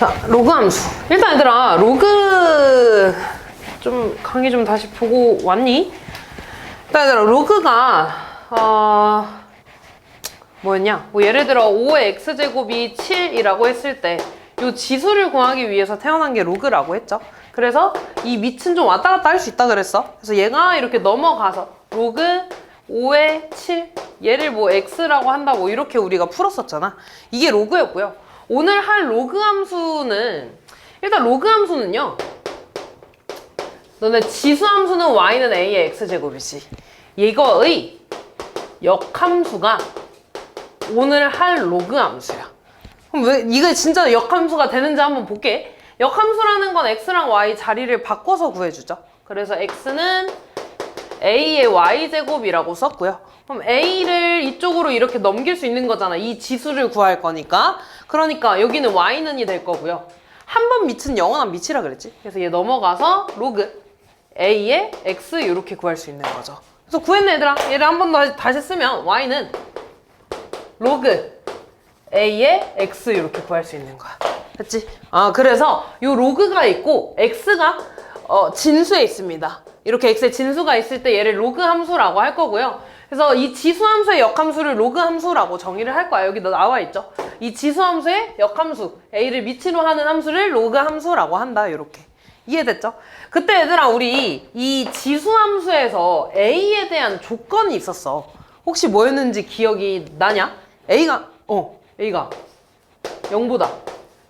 자, 로그 함수. 일단 얘들아, 로그 좀 강의 좀 다시 보고 왔니? 일단 얘들아, 로그가 뭐였냐? 뭐 예를 들어 5의 x제곱이 7이라고 했을 때 이 지수를 구하기 위해서 태어난 게 로그라고 했죠. 그래서 이 밑은 좀 왔다 갔다 할 수 있다 그랬어. 그래서 얘가 이렇게 넘어가서 로그 5의 7 얘를 뭐 x라고 한다고 이렇게 우리가 풀었었잖아. 이게 로그였고요. 오늘 할 로그 함수는 일단 로그 함수는요, 너네 지수 함수는 y는 a의 x제곱이지. 이거의 역함수가 오늘 할 로그 함수야. 그럼 왜 이게 진짜 역함수가 되는지 한번 볼게. 역함수라는 건 x랑 y 자리를 바꿔서 구해주죠. 그래서 x는 a의 y제곱이라고 썼고요. 그럼 a를 이쪽으로 이렇게 넘길 수 있는 거잖아. 이 지수를 구할 거니까. 그러니까 여기는 y는이 될 거고요. 한 번 밑은 영원한 밑이라 그랬지. 그래서 얘 넘어가서 로그 a의 x 이렇게 구할 수 있는 거죠. 그래서 구했네 얘들아. 얘를 한 번 더 다시 쓰면 y는 로그 a의 x 이렇게 구할 수 있는 거야. 됐지? 그래서 요 로그가 있고 x가 진수에 있습니다. 이렇게 x의 진수가 있을 때 얘를 로그 함수라고 할 거고요. 그래서 이 지수 함수의 역함수를 로그 함수라고 정의를 할 거야. 여기 나와 있죠. 이 지수 함수의 역함수, a를 밑으로 하는 함수를 로그 함수라고 한다. 이렇게. 이해됐죠? 그때 얘들아, 우리 이 지수 함수에서 a에 대한 조건이 있었어. 혹시 뭐였는지 기억이 나냐? a가 0보다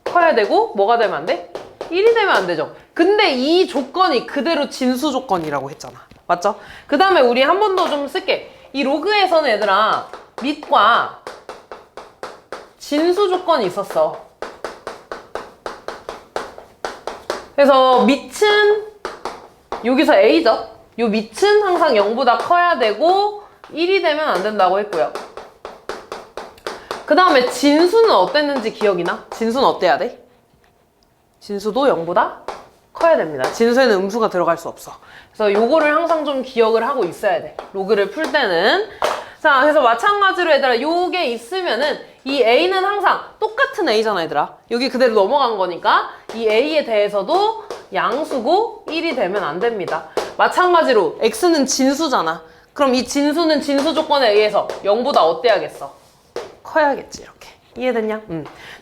커야 되고 뭐가 되면 안 돼? 1이 되면 안 되죠. 근데 이 조건이 그대로 진수 조건이라고 했잖아. 맞죠? 그 다음에 우리 한 번 더 좀 쓸게. 이 로그에서는 얘들아, 밑과 진수 조건이 있었어. 그래서 밑은 여기서 a죠. 요 밑은 항상 0보다 커야 되고 1이 되면 안 된다고 했고요. 그 다음에 진수는 어땠는지 기억이 나? 진수는 어때야 돼? 진수도 0보다 커야 됩니다. 진수에는 음수가 들어갈 수 없어. 그래서 요거를 항상 좀 기억을 하고 있어야 돼. 로그를 풀 때는. 자, 그래서 마찬가지로 얘들아, 요게 있으면은 이 a는 항상 똑같은 a잖아 얘들아. 여기 그대로 넘어간 거니까 이 a에 대해서도 양수고 1이 되면 안 됩니다. 마찬가지로 x는 진수잖아. 그럼 이 진수는 진수 조건에 의해서 0보다 어때야겠어? 커야겠지. 이렇게. 이해됐냐?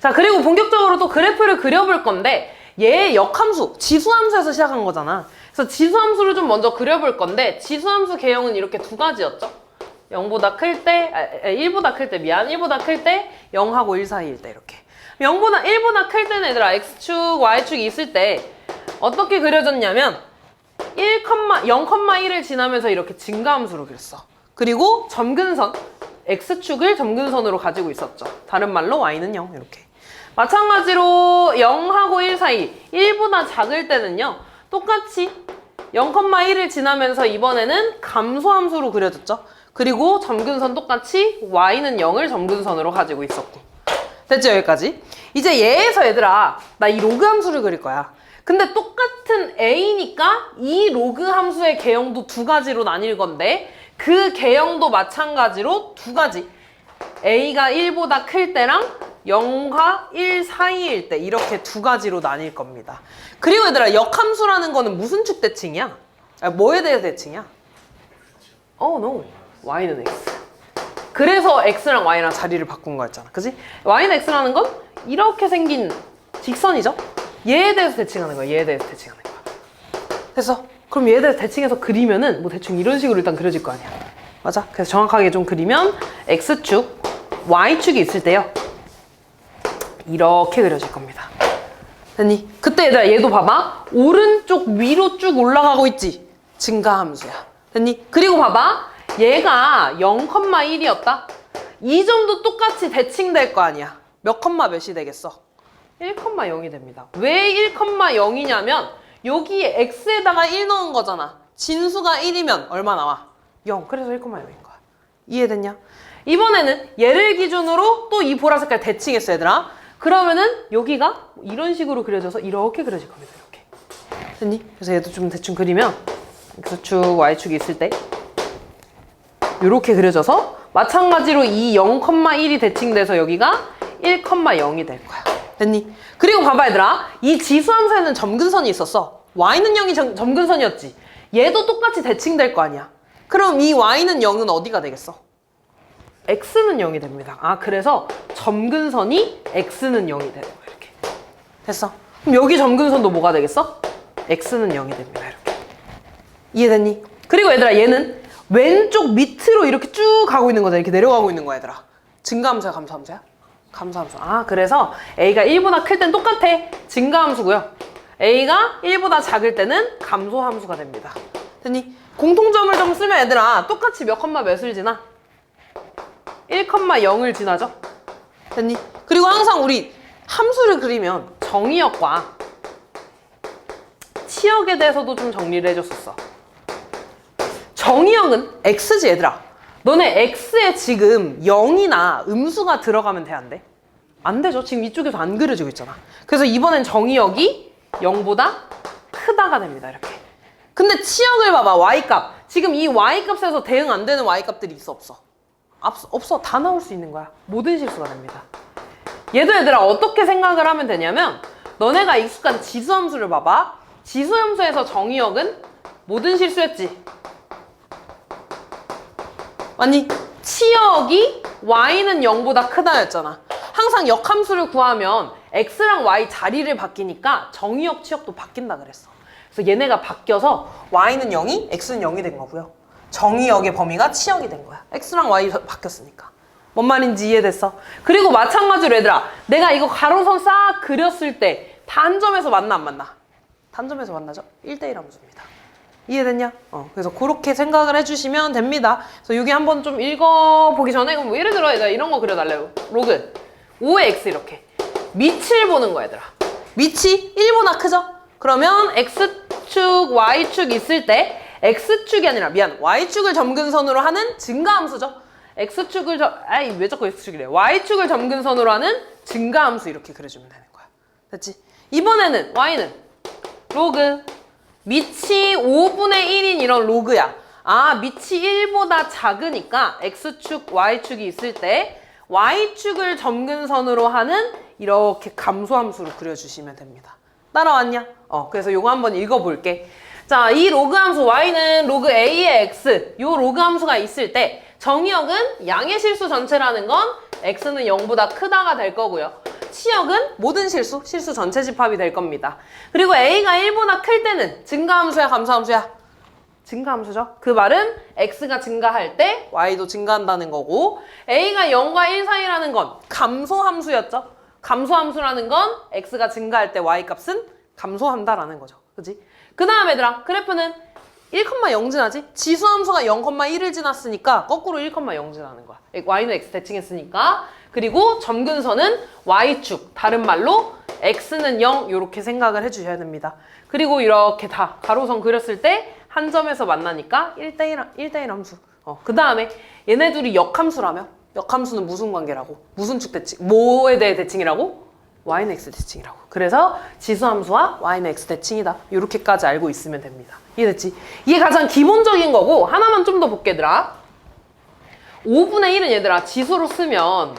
자, 그리고 본격적으로 또 그래프를 그려볼 건데 얘의 역함수, 지수함수에서 시작한 거잖아. 그래서 지수함수를 좀 먼저 그려볼 건데 지수함수 개형은 이렇게 두 가지였죠. 0보다 클 때, 1보다 클 때, 1보다 클 때 0하고 1 사이일 때 이렇게. 1보다 클 때는 얘들아 x축, y축이 있을 때 어떻게 그려졌냐면 0,1을 지나면서 이렇게 증가함수로 그렸어. 그리고 점근선, x축을 점근선으로 가지고 있었죠. 다른 말로 y는 0 이렇게. 마찬가지로 0하고 1 사이 1보다 작을 때는요, 똑같이 0,1을 지나면서 이번에는 감소함수로 그려졌죠. 그리고 점근선 똑같이 y는 0을 점근선으로 가지고 있었고. 됐죠? 여기까지. 이제 얘에서 얘들아, 나 이 로그 함수를 그릴 거야. 근데 똑같은 a니까 이 로그 함수의 개형도 두 가지로 나뉠 건데 그 개형도 마찬가지로 두 가지. a가 1보다 클 때랑 0과 1 사이일 때 이렇게 두 가지로 나뉠 겁니다. 그리고 얘들아, 역함수라는 거는 무슨 축 대칭이야? 뭐에 대해서 대칭이야? no. y는 x. 그래서 x랑 y랑 자리를 바꾼 거였잖아. 그지? y는 x라는 건 이렇게 생긴 직선이죠? 얘에 대해서 대칭하는 거야. 얘에 대해서 대칭하는 거야. 그래서 그럼 얘에 대해서 대칭해서 그리면은 뭐 대충 이런 식으로 일단 그려질 거 아니야. 맞아? 그래서 정확하게 좀 그리면 x축, y축이 있을 때요, 이렇게 그려질 겁니다. 됐니? 그때 얘들아, 얘도 봐봐. 오른쪽 위로 쭉 올라가고 있지? 증가함수야. 됐니? 그리고 봐봐. 얘가 0,1이었다? 이 점도 똑같이 대칭될 거 아니야. 몇 몇이 되겠어? 1,0이 됩니다. 왜 1,0이냐면 여기에 x에다가 1 넣은 거잖아. 진수가 1이면 얼마 나와? 0. 그래서 1,0인 거야. 이해됐냐? 이번에는 얘를 기준으로 또 이 보라색깔 대칭했어 얘들아. 그러면은 여기가 이런 식으로 그려져서 이렇게 그려질 겁니다. 이렇게. 됐니? 그래서 얘도 좀 대충 그리면 x축, y축이 있을 때 이렇게 그려져서 마찬가지로 이 0,1이 대칭돼서 여기가 1,0이 될 거야. 됐니? 그리고 봐봐 얘들아. 이 지수함수에는 점근선이 있었어. y는 0이 점근선이었지. 얘도 똑같이 대칭될 거 아니야. 그럼 이 y는 0은 어디가 되겠어? x는 0이 됩니다. 아, 그래서 점근선이 x는 0이 되는 거야. 이렇게. 됐어? 그럼 여기 점근선도 뭐가 되겠어? x는 0이 됩니다. 이렇게. 이해됐니? 그리고 얘들아 얘는 왼쪽 밑으로 이렇게 쭉 가고 있는 거잖아. 이렇게 내려가고 있는 거야 얘들아. 증가함수야 감소함수야? 감소함수. 아, 그래서 a가 1보다 클 땐 똑같아. 증가함수고요. a가 1보다 작을 때는 감소함수가 됩니다. 됐니? 공통점을 좀 쓰면 얘들아 똑같이 몇 컴마 몇을 지나? 1,0을 지나죠? 됐니? 그리고 항상 우리 함수를 그리면 정의역과 치역에 대해서도 좀 정리를 해줬었어. 정의역은 x지 얘들아. 너네 x에 지금 0이나 음수가 들어가면 돼, 안 돼? 안 되죠. 지금 이쪽에서 안 그려지고 있잖아. 그래서 이번엔 정의역이 0보다 크다가 됩니다. 이렇게. 근데 치역을 봐봐. y값. 지금 이 y값에서 대응 안 되는 y값들이 있어 없어? 없어. 다 나올 수 있는 거야. 모든 실수가 됩니다. 얘도 얘들아 어떻게 생각을 하면 되냐면 너네가 익숙한 지수함수를 봐봐. 지수함수에서 정의역은 모든 실수였지. 아니 치역이 y는 0보다 크다였잖아. 항상 역함수를 구하면 x랑 y 자리를 바뀌니까 정의역 치역도 바뀐다 그랬어. 그래서 얘네가 바뀌어서 y는 0이 x는 0이 된 거고요. 정의역의 범위가 치역이 된 거야. x랑 y 바뀌었으니까. 뭔 말인지 이해됐어? 그리고 마찬가지로 얘들아 내가 이거 가로선 싹 그렸을 때 단점에서 만나 안 만나? 단점에서 만나죠? 1대1 함수입니다. 이해됐냐? 그래서 그렇게 생각을 해주시면 됩니다. 그래서 여기 한번 좀 읽어보기 전에 그럼 뭐 예를 들어 얘들아 이런 거 그려달래요. 로그 5의 x 이렇게 밑을 보는 거야 얘들아. 밑이 1보다 크죠? 그러면 x축, y축 있을 때 x축이 아니라 y축을 점근선으로 하는 증가함수죠. x축을 왜 자꾸 x축이래? y축을 점근선으로 하는 증가함수 이렇게 그려주면 되는 거야. 됐지? 이번에는 y는 로그 밑이 5분의 1인 이런 로그야. 아, 밑이 1보다 작으니까 x축, y축이 있을 때 y축을 점근선으로 하는 이렇게 감소함수로 그려주시면 됩니다. 따라왔냐? 그래서 요거 한번 읽어볼게. 자, 이 로그 함수 y는 로그 a의 x 요 로그 함수가 있을 때 정의역은 양의 실수 전체라는 건 x는 0보다 크다가 될 거고요. 치역은 모든 실수 전체 집합이 될 겁니다. 그리고 a가 1보다 클 때는 증가함수야 감소함수야? 증가함수죠. 그 말은 x가 증가할 때 y도 증가한다는 거고 a가 0과 1 사이라는 건 감소함수였죠. 감소함수라는 건 x가 증가할 때 y값은 감소한다라는 거죠. 그치? 그 다음 얘들아 그래프는 1,0 지나지? 지수함수가 0,1을 지났으니까 거꾸로 1,0 지나는 거야. y는 x 대칭했으니까. 그리고 점근선은 y축, 다른 말로 x는 0 이렇게 생각을 해주셔야 됩니다. 그리고 이렇게 다 가로선 그렸을 때 한 점에서 만나니까 1대1 함수. 그 다음에 얘네 둘이 역함수라며? 역함수는 무슨 관계라고? 무슨 축 대칭? 뭐에 대해 대칭이라고? y는 x 대칭이라고. 그래서 지수함수와 y는 x 대칭이다. 이렇게까지 알고 있으면 됩니다. 이해됐지? 이게 가장 기본적인 거고 하나만 좀 더 볼게 얘들아. 5분의 1은 얘들아 지수로 쓰면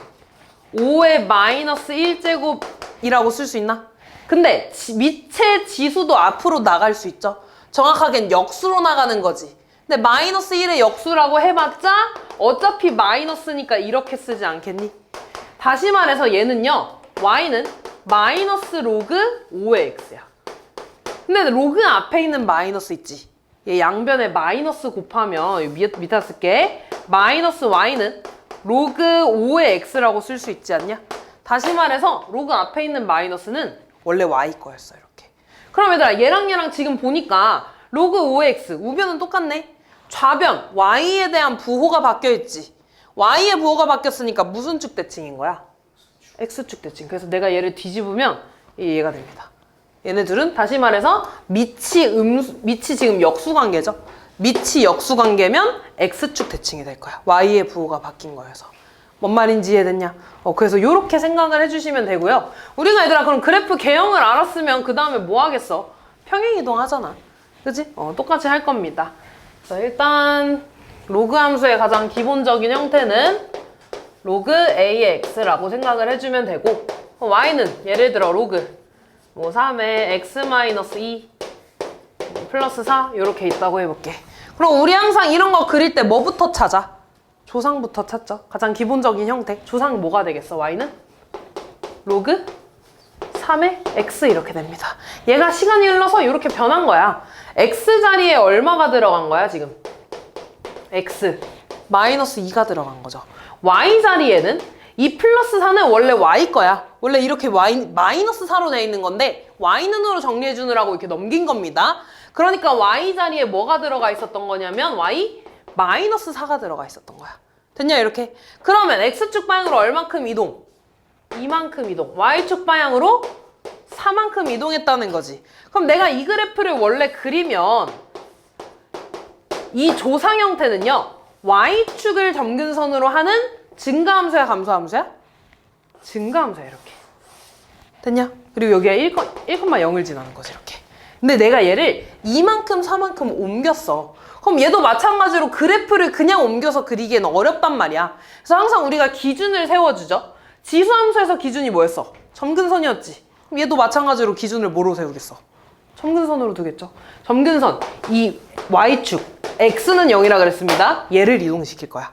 5의 마이너스 1제곱이라고 쓸 수 있나? 근데 밑에 지수도 앞으로 나갈 수 있죠? 정확하게는 역수로 나가는 거지. 근데 마이너스 1의 역수라고 해봤자 어차피 마이너스니까 이렇게 쓰지 않겠니? 다시 말해서 얘는요. y는 마이너스 로그 5의 x야. 근데 로그 앞에 있는 마이너스 있지? 얘 양변에 마이너스 곱하면 밑에 쓸게. 마이너스 y는 로그 5의 x라고 쓸 수 있지 않냐? 다시 말해서 로그 앞에 있는 마이너스는 원래 y 거였어 이렇게. 그럼 얘들아 얘랑 지금 보니까 로그 5의 x 우변은 똑같네. 좌변 y에 대한 부호가 바뀌어있지. y의 부호가 바뀌었으니까 무슨 축 대칭인 거야? x축 대칭. 그래서 내가 얘를 뒤집으면 얘가 됩니다. 얘네들은 다시 말해서 밑이 지금 역수관계죠. 밑이 역수관계면 x축 대칭이 될 거야. y의 부호가 바뀐 거여서. 뭔 말인지 이해됐냐? 그래서 이렇게 생각을 해주시면 되고요. 우리가 얘들아 그럼 그래프 개형을 알았으면 그 다음에 뭐 하겠어? 평행이동 하잖아. 그치? 똑같이 할 겁니다. 자, 일단 로그 함수의 가장 기본적인 형태는 로그 a의 x라고 생각을 해주면 되고 그럼 y는 예를 들어 로그 뭐 3에 x-2 플러스 4 이렇게 있다고 해볼게. 그럼 우리 항상 이런 거 그릴 때 뭐부터 찾아? 조상부터 찾죠. 가장 기본적인 형태. 조상 뭐가 되겠어? y는? 로그 3의 x 이렇게 됩니다. 얘가 시간이 흘러서 이렇게 변한 거야. x 자리에 얼마가 들어간 거야 지금? x 마이너스 2가 들어간 거죠. y 자리에는 이 플러스 4는 원래 y 거야. 원래 이렇게 y 마이너스 4로 돼 있는 건데 y는으로 정리해 주느라고 이렇게 넘긴 겁니다. 그러니까 y 자리에 뭐가 들어가 있었던 거냐면 y 마이너스 4가 들어가 있었던 거야. 됐냐 이렇게? 그러면 x축 방향으로 얼만큼 이동? 이만큼 이동. y축 방향으로 4만큼 이동했다는 거지. 그럼 내가 이 그래프를 원래 그리면 이 조상 형태는요. y축을 점근선으로 하는 증가함수야 감소함수야? 증가함수야 이렇게. 됐냐? 그리고 여기가 1,0을 지나는 거지 이렇게. 근데 내가 얘를 이만큼 4만큼 옮겼어. 그럼 얘도 마찬가지로 그래프를 그냥 옮겨서 그리기에는 어렵단 말이야. 그래서 항상 우리가 기준을 세워주죠. 지수함수에서 기준이 뭐였어? 점근선이었지. 그럼 얘도 마찬가지로 기준을 뭐로 세우겠어? 점근선으로 두겠죠. 점근선, 이 y축, x는 0이라 그랬습니다. 얘를 이동시킬 거야.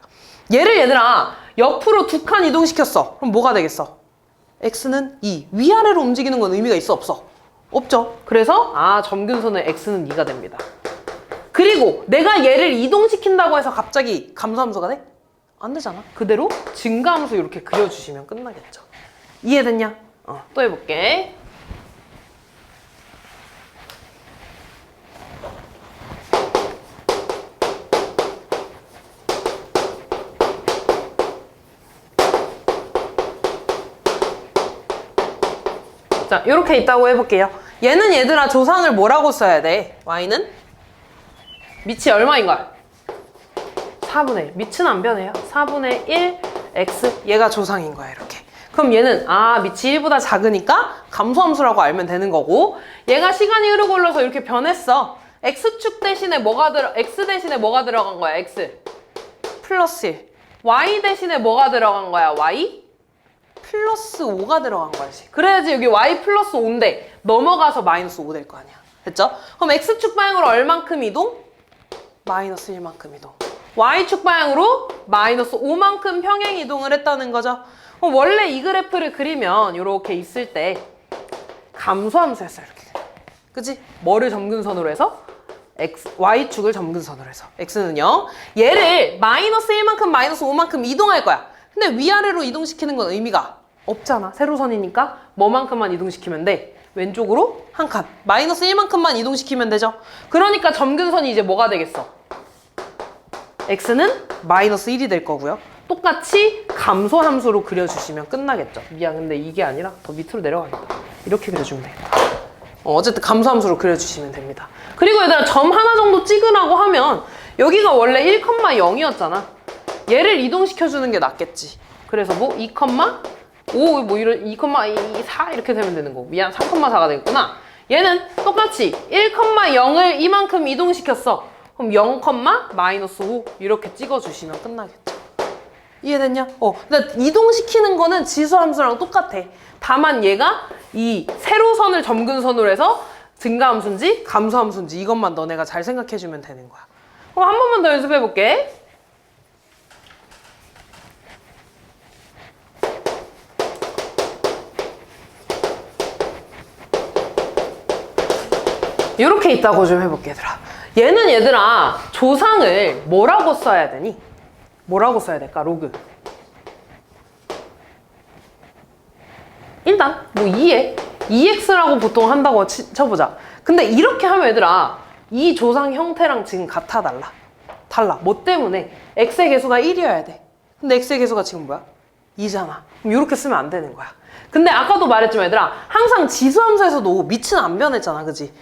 얘를 얘들아 옆으로 2칸 이동시켰어. 그럼 뭐가 되겠어? x는 2. 위아래로 움직이는 건 의미가 있어? 없어? 없죠. 그래서 점근선의 x는 2가 됩니다. 그리고 내가 얘를 이동시킨다고 해서 갑자기 감소함수가 돼? 안 되잖아. 그대로 증가함수 이렇게 그려주시면 끝나겠죠. 이해됐냐? 또 해볼게. 자, 이렇게 있다고 해볼게요. 얘는 얘들아 조상을 뭐라고 써야 돼? y는? 밑이 얼마인가요? 4분의 1. 밑은 안 변해요. 4분의 1 x. 얘가 조상인 거야 이렇게. 그럼 얘는 밑이 1보다 작으니까 감소함수라고 알면 되는 거고, 얘가 시간이 흐르고 흘러서 이렇게 변했어. x축 대신에 x 대신에 뭐가 들어간 거야? x 플러스 1. y 대신에 뭐가 들어간 거야? y 플러스 5가 들어간 거야지. 그래야지 여기 y 플러스 5인데 넘어가서 마이너스 5 될 거 아니야. 됐죠? 그럼 x축 방향으로 얼만큼 이동? 마이너스 1만큼 이동. y축 방향으로 마이너스 5만큼 평행 이동을 했다는 거죠. 그럼 원래 이 그래프를 그리면 이렇게 있을 때 감소함수였어 이렇게. 그치? 뭐를 점근선으로 해서? y축을 점근선으로 해서. x는요. 얘를 마이너스 1만큼 마이너스 5만큼 이동할 거야. 근데 위아래로 이동시키는 건 의미가 없잖아. 세로선이니까 뭐만큼만 이동시키면 돼? 왼쪽으로 한 칸. 마이너스 1만큼만 이동시키면 되죠. 그러니까 점근선이 이제 뭐가 되겠어? x는 마이너스 1이 될 거고요. 똑같이 감소함수로 그려주시면 끝나겠죠. 미안, 근데 이게 아니라 더 밑으로 내려가겠다. 이렇게 그려주면 되겠다. 어쨌든 감소함수로 그려주시면 됩니다. 그리고 얘들아 점 하나 정도 찍으라고 하면 여기가 원래 1,0이었잖아. 얘를 이동시켜주는 게 낫겠지. 그래서 뭐 2,5 뭐 이런 2,4 이렇게 되면 되는 거고. 미안, 3,4가 되겠구나. 얘는 똑같이 1,0을 이만큼 이동시켰어. 그럼 0, 마이너스 5 이렇게 찍어주시면 끝나겠죠. 이해됐냐? 근데 이동시키는 거는 지수함수랑 똑같아. 다만 얘가 이 세로선을 점근선으로 해서 증가함수인지 감소함수인지 이것만 너네가 잘 생각해주면 되는 거야. 그럼 한 번만 더 연습해볼게. 이렇게 있다고 좀 해볼게 얘들아. 얘는 얘들아 조상을 뭐라고 써야 되니? 뭐라고 써야 될까? 로그. 일단 뭐 2에 2x라고 보통 한다고 쳐보자. 근데 이렇게 하면 얘들아 이 조상 형태랑 지금 같아 달라? 달라. 뭐 때문에? x의 개수가 1이어야 돼. 근데 x의 개수가 지금 뭐야? 2잖아. 그럼 이렇게 쓰면 안 되는 거야. 근데 아까도 말했지만 얘들아 항상 지수함수에서도 밑은 안 변했잖아. 그지?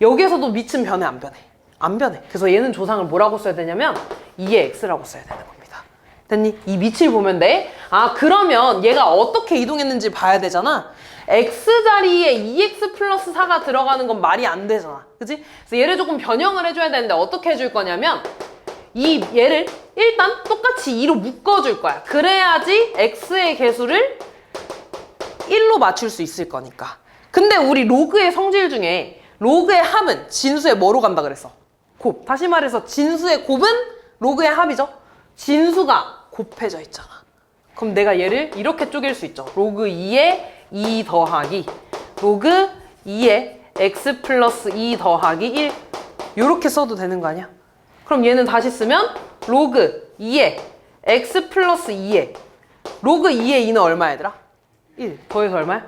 여기에서도 밑은 변해 안 변해? 안 변해. 그래서 얘는 조상을 뭐라고 써야 되냐면 2의 x라고 써야 되는 겁니다. 됐니? 이 밑을 보면 돼. 그러면 얘가 어떻게 이동했는지 봐야 되잖아. x 자리에 2x 플러스 4가 들어가는 건 말이 안 되잖아. 그치? 그래서 얘를 조금 변형을 해줘야 되는데 어떻게 해줄 거냐면 얘를 일단 똑같이 2로 묶어줄 거야. 그래야지 x의 개수를 1로 맞출 수 있을 거니까. 근데 우리 로그의 성질 중에 로그의 합은 진수의 뭐로 간다 그랬어? 곱. 다시 말해서 진수의 곱은 로그의 합이죠. 진수가 곱해져 있잖아. 그럼 내가 얘를 이렇게 쪼갤 수 있죠. 로그 2에 2 더하기 로그 2에 x 플러스 2 더하기 1 이렇게 써도 되는 거 아니야? 그럼 얘는 다시 쓰면 로그 2에 x 플러스 2에 로그 2에 2는 얼마야 얘들아? 1 더해서 얼마야?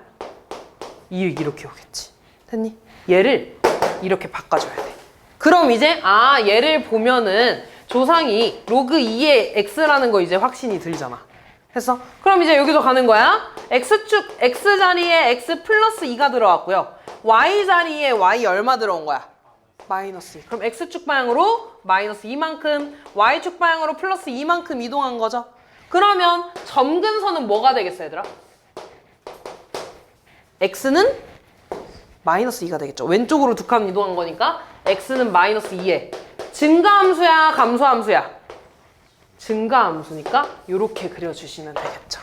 2 이렇게 오겠지. 됐니? 얘를 이렇게 바꿔줘야 돼. 그럼 이제 얘를 보면은 조상이 로그 2의 x라는 거 이제 확신이 들잖아. 됐어? 그럼 이제 여기서 가는 거야. x축 x 자리에 x 플러스 2가 들어왔고요. y 자리에 y 얼마 들어온 거야? 마이너스 2. 그럼 x축 방향으로 마이너스 2만큼, y축 방향으로 플러스 2만큼 이동한 거죠. 그러면 점근선은 뭐가 되겠어 얘들아? x는 마이너스 2가 되겠죠. 왼쪽으로 두 칸 이동한 거니까 x는 마이너스 2에 증가함수야 감소함수야? 증가함수니까 이렇게 그려주시면 되겠죠.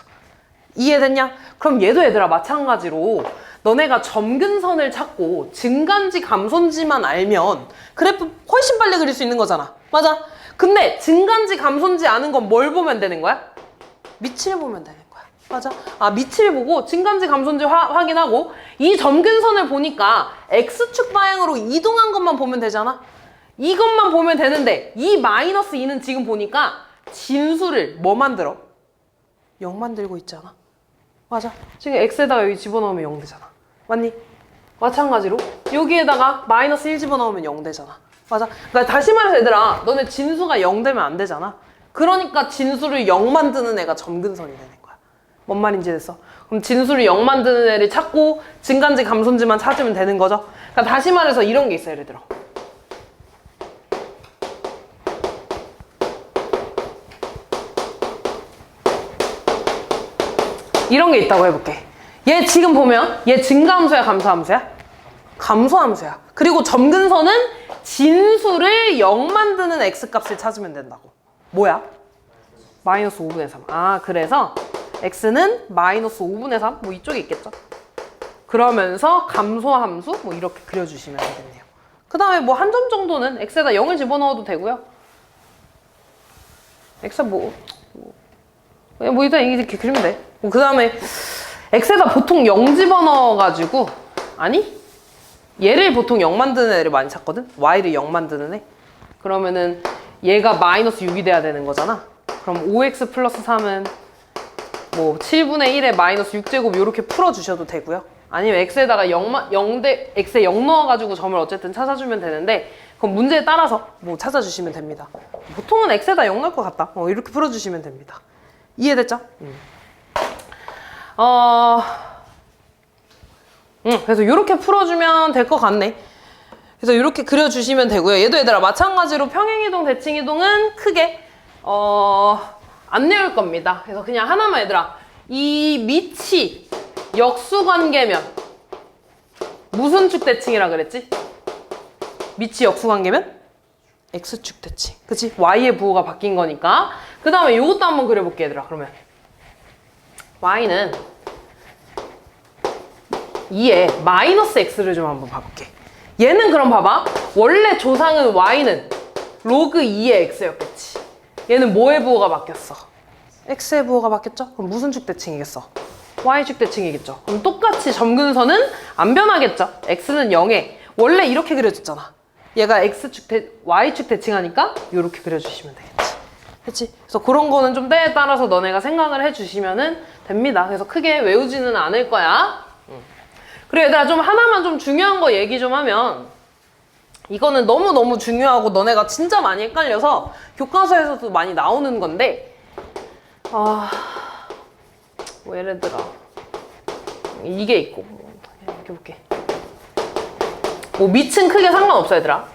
이해됐냐? 그럼 얘도 얘들아 마찬가지로 너네가 점근선을 찾고 증가인지 감소인지만 알면 그래프 훨씬 빨리 그릴 수 있는 거잖아. 맞아? 근데 증가인지 감소인지 아는 건 뭘 보면 되는 거야? 밑을 보면 되는 거야. 맞아? 밑을 보고 증가인지 감소인지 확인하고 이 점근선을 보니까 x축 방향으로 이동한 것만 보면 되잖아. 이것만 보면 되는데 이 마이너스 2는 지금 보니까 진수를 뭐 만들어? 0 만들고 있잖아. 맞아. 지금 x에다가 여기 집어넣으면 0 되잖아. 맞니? 마찬가지로 여기에다가 마이너스 1 집어넣으면 0 되잖아. 맞아. 그러니까 다시 말해서 얘들아 너네 진수가 0 되면 안 되잖아. 그러니까 진수를 0 만드는 애가 점근선이 되는 거야. 뭔 말인지 됐어? 그럼 진수를 0 만드는 애를 찾고 증가인지 감소인지만 찾으면 되는 거죠. 그러니까 다시 말해서 이런 게 있어. 예를 들어 이런 게 있다고 해볼게. 얘 지금 보면 얘 증가함수야 감소함수야? 감소함수야. 그리고 점근선은 진수를 0 만드는 x값을 찾으면 된다고. 뭐야? 마이너스 5분의 3. 그래서 x는 마이너스 5분의 3? 뭐 이쪽에 있겠죠? 그러면서 감소함수? 뭐 이렇게 그려주시면 되겠네요. 그 다음에 뭐 한 점 정도는 x에다 0을 집어넣어도 되고요. x 일단 이렇게 그리면 돼. 그 다음에 x에다 보통 0 집어넣어가지고 얘를 보통 0 만드는 애를 많이 찾거든? y를 0 만드는 애. 그러면은 얘가 마이너스 6이 돼야 되는 거잖아. 그럼 5x 플러스 3은 뭐 7분의 1에 마이너스 6제곱 이렇게 풀어주셔도 되고요. 아니면 x에다가 x에 0 넣어가지고 점을 어쨌든 찾아주면 되는데 그럼 문제에 따라서 뭐 찾아주시면 됩니다. 보통은 x에다 0 넣을 것 같다. 이렇게 풀어주시면 됩니다. 이해됐죠? 그래서 이렇게 풀어주면 될 것 같네. 그래서 이렇게 그려주시면 되고요. 얘도 얘들아 마찬가지로 평행이동, 대칭이동은 크게 안 내올 겁니다. 그래서 그냥 하나만 얘들아 이 밑이 역수관계면 무슨 축 대칭이라 그랬지? 밑이 역수관계면 x축 대칭. 그치? y의 부호가 바뀐 거니까. 그 다음에 이것도 한번 그려볼게 얘들아. 그러면 y는 2에 마이너스 x를 좀 한번 봐볼게. 얘는 그럼 봐봐. 원래 조상은 y는 로그 2의 x였겠지. 얘는 뭐의 부호가 바뀌었어? x의 부호가 바뀌었죠? 그럼 무슨 축 대칭이겠어? y축 대칭이겠죠. 그럼 똑같이 점근선은 안 변하겠죠? x는 0에 원래 이렇게 그려졌잖아. 얘가 y축 대칭하니까 이렇게 그려주시면 되겠지. 그치? 그래서 그런 거는 좀 때에 따라서 너네가 생각을 해주시면 됩니다. 그래서 크게 외우지는 않을 거야. 그리고 얘들아 좀 하나만 좀 중요한 거 얘기 좀 하면 이거는 너무너무 중요하고 너네가 진짜 많이 헷갈려서 교과서에서도 많이 나오는 건데 뭐 예를 들어 이게 있고 이렇게 볼게. 뭐 밑은 크게 상관없어 얘들아.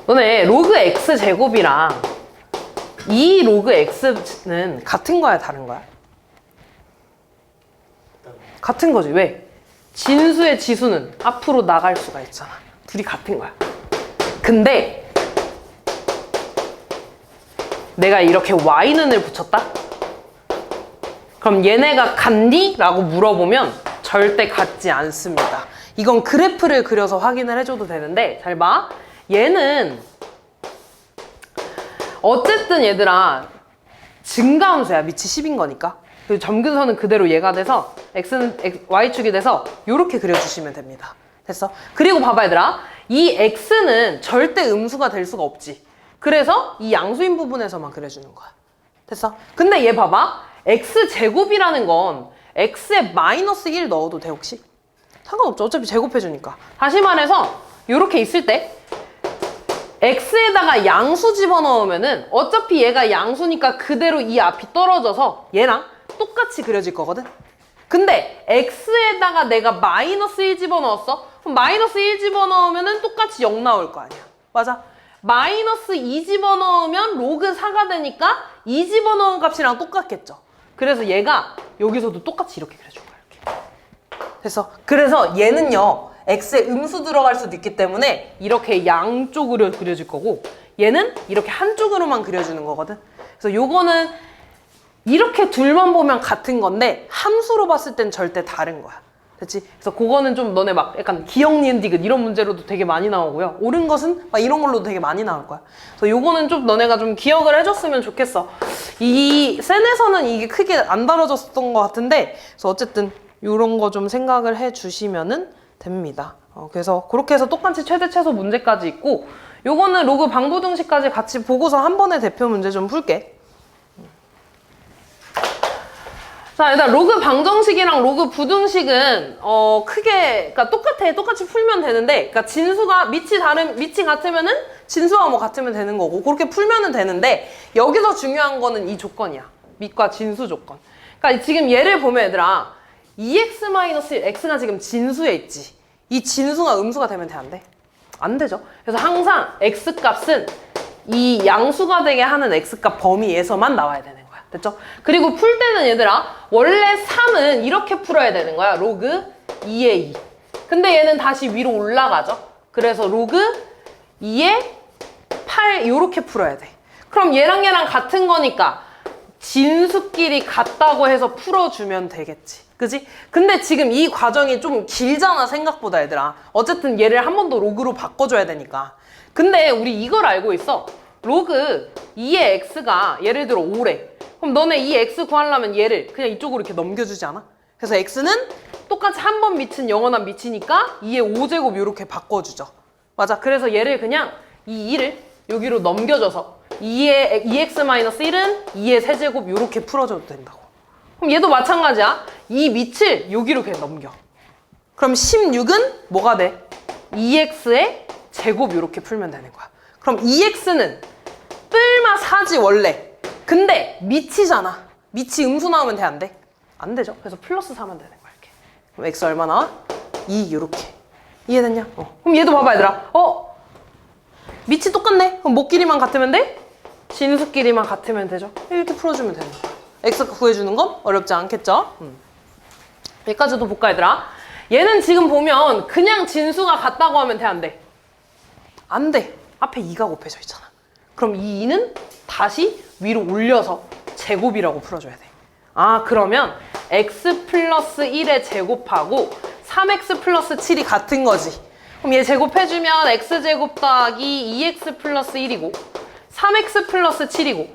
너네 로그 x 제곱이랑 이 로그 x는 같은 거야 다른 거야? 같은 거지. 왜? 진수의 지수는 앞으로 나갈 수가 있잖아. 둘이 같은 거야. 근데 내가 이렇게 y는을 붙였다? 그럼 얘네가 같니? 라고 물어보면 절대 같지 않습니다. 이건 그래프를 그려서 확인을 해줘도 되는데 잘 봐. 얘는 어쨌든 얘들아 증가함수야. 밑이 10인 거니까. 그리고 점근선은 그대로 얘가 돼서 x는 y축이 돼서 이렇게 그려주시면 됩니다. 됐어? 그리고 봐봐 얘들아. 이 x는 절대 음수가 될 수가 없지. 그래서 이 양수인 부분에서만 그려주는 거야. 됐어? 근데 얘 봐봐. x제곱이라는 건 x에 마이너스 1 넣어도 돼 혹시? 상관없죠. 어차피 제곱해주니까. 다시 말해서 이렇게 있을 때 x에다가 양수 집어넣으면은 어차피 얘가 양수니까 그대로 이 앞이 떨어져서 얘랑 똑같이 그려질 거거든? 근데 x에다가 내가 마이너스 1 집어넣었어? 그럼 마이너스 1 집어넣으면은 똑같이 0 나올 거 아니야. 맞아? 마이너스 2 집어넣으면 로그 4가 되니까 2 집어넣은 값이랑 똑같겠죠. 그래서 얘가 여기서도 똑같이 이렇게 그려줄 거야. 이렇게. 됐어? 그래서 얘는요. x에 음수 들어갈 수도 있기 때문에 이렇게 양쪽으로 그려질 거고 얘는 이렇게 한쪽으로만 그려주는 거거든. 그래서 요거는 이렇게 둘만 보면 같은 건데 함수로 봤을 땐 절대 다른 거야. 됐지? 그래서 그거는 좀 너네 막 약간 기억, 니은, 디귿 이런 문제로도 되게 많이 나오고요. 옳은 것은 막 이런 걸로도 되게 많이 나올 거야. 그래서 요거는 좀 너네가 좀 기억을 해줬으면 좋겠어. 이 센에서는 이게 크게 안 다뤄졌던 것 같은데 그래서 어쨌든 요런 거 좀 생각을 해주시면은 됩니다. 그래서 그렇게 해서 똑같이 최대 최소 문제까지 있고 요거는 로그 방부등식까지 같이 보고서 한 번에 대표 문제 좀 풀게. 자, 일단 로그 방정식이랑 로그 부등식은 크게 그러니까 똑같이 풀면 되는데 그러니까 진수가 밑이 같으면은 진수가 뭐 같으면 되는 거고 그렇게 풀면은 되는데 여기서 중요한 거는 이 조건이야. 밑과 진수 조건. 그러니까 지금 얘를 보면 얘들아 2x-1 x가 지금 진수에 있지. 이 진수가 음수가 되면 돼, 안 돼? 안 되죠. 그래서 항상 x값은 이 양수가 되게 하는 x값 범위에서만 나와야 되는 거야. 됐죠? 그리고 풀 때는 얘들아 원래 3은 이렇게 풀어야 되는 거야. 로그 2의 2. 근데 얘는 다시 위로 올라가죠. 그래서 로그 2의 8 이렇게 풀어야 돼. 그럼 얘랑 같은 거니까 진수끼리 같다고 해서 풀어주면 되겠지. 그지? 근데 지금 이 과정이 좀 길잖아 생각보다 얘들아. 어쨌든 얘를 한 번 더 로그로 바꿔줘야 되니까. 근데 우리 이걸 알고 있어. 로그 2의 x가 예를 들어 5래. 그럼 너네 이 x 구하려면 얘를 그냥 이쪽으로 이렇게 넘겨주지 않아? 그래서 x는 똑같이 한 번 밑은 영원한 밑이니까 2의 5제곱 이렇게 바꿔주죠. 맞아. 그래서 얘를 그냥 이 2를 여기로 넘겨줘서 2x-1은 2의 세제곱 이렇게 풀어줘도 된다고. 그럼 얘도 마찬가지야. 이 밑을 여기로 그냥 넘겨. 그럼 16은 뭐가 돼? 2x의 제곱 이렇게 풀면 되는 거야. 그럼 2x는 뿔마 4지 원래. 근데 밑이잖아. 밑이 음수 나오면 돼, 안 돼? 안 되죠. 그래서 플러스 4면 되는 거야. 이렇게. 그럼 x 얼마 나와? 2 이렇게. 이해됐냐? 그럼 얘도 봐봐 얘들아. 밑이 똑같네. 그럼 뭐 길이만 같으면 돼? 진수끼리만 같으면 되죠. 이렇게 풀어주면 되는 거야. x 구해주는 건 어렵지 않겠죠? 여기까지도 볼까 얘들아? 얘는 지금 보면 그냥 진수가 같다고 하면 돼, 안 돼? 안 돼. 앞에 2가 곱해져 있잖아. 그럼 이 2는 다시 위로 올려서 제곱이라고 풀어줘야 돼. 아, 그러면 x 플러스 1의 제곱하고 3x 플러스 7이 같은 거지. 그럼 얘 제곱해주면 x제곱 더하기 2x 플러스 1이고 3x 플러스 7이고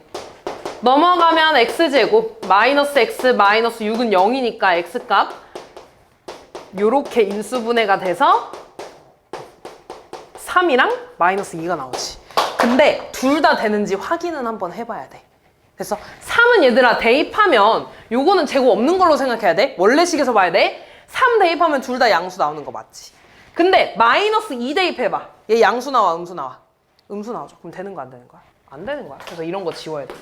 넘어가면 x제곱 마이너스 x 마이너스 6은 0이니까 x값 요렇게 인수분해가 돼서 3이랑 마이너스 2가 나오지. 근데 둘 다 되는지 확인은 한번 해봐야 돼. 그래서 3은 얘들아 대입하면 요거는 제곱 없는 걸로 생각해야 돼. 원래식에서 봐야 돼. 3 대입하면 둘 다 양수 나오는 거 맞지. 근데 마이너스 2 대입해봐. 얘 양수 나와 음수 나와? 음수 나오죠. 그럼 되는 거 안 되는 거야? 안 되는 거야. 그래서 이런 거 지워야 돼.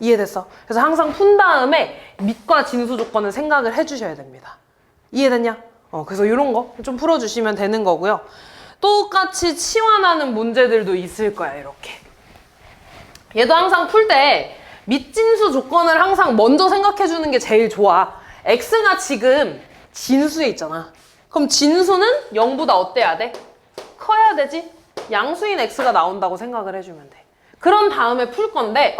이해됐어? 그래서 항상 푼 다음에 밑과 진수 조건을 생각을 해주셔야 됩니다. 이해됐냐? 그래서 이런 거 좀 풀어주시면 되는 거고요. 똑같이 치환하는 문제들도 있을 거야, 이렇게. 얘도 항상 풀 때 밑진수 조건을 항상 먼저 생각해주는 게 제일 좋아. x가 지금 진수에 있잖아. 그럼 진수는 0보다 어때야 돼? 커야 되지? 양수인 x가 나온다고 생각을 해주면 돼. 그런 다음에 풀 건데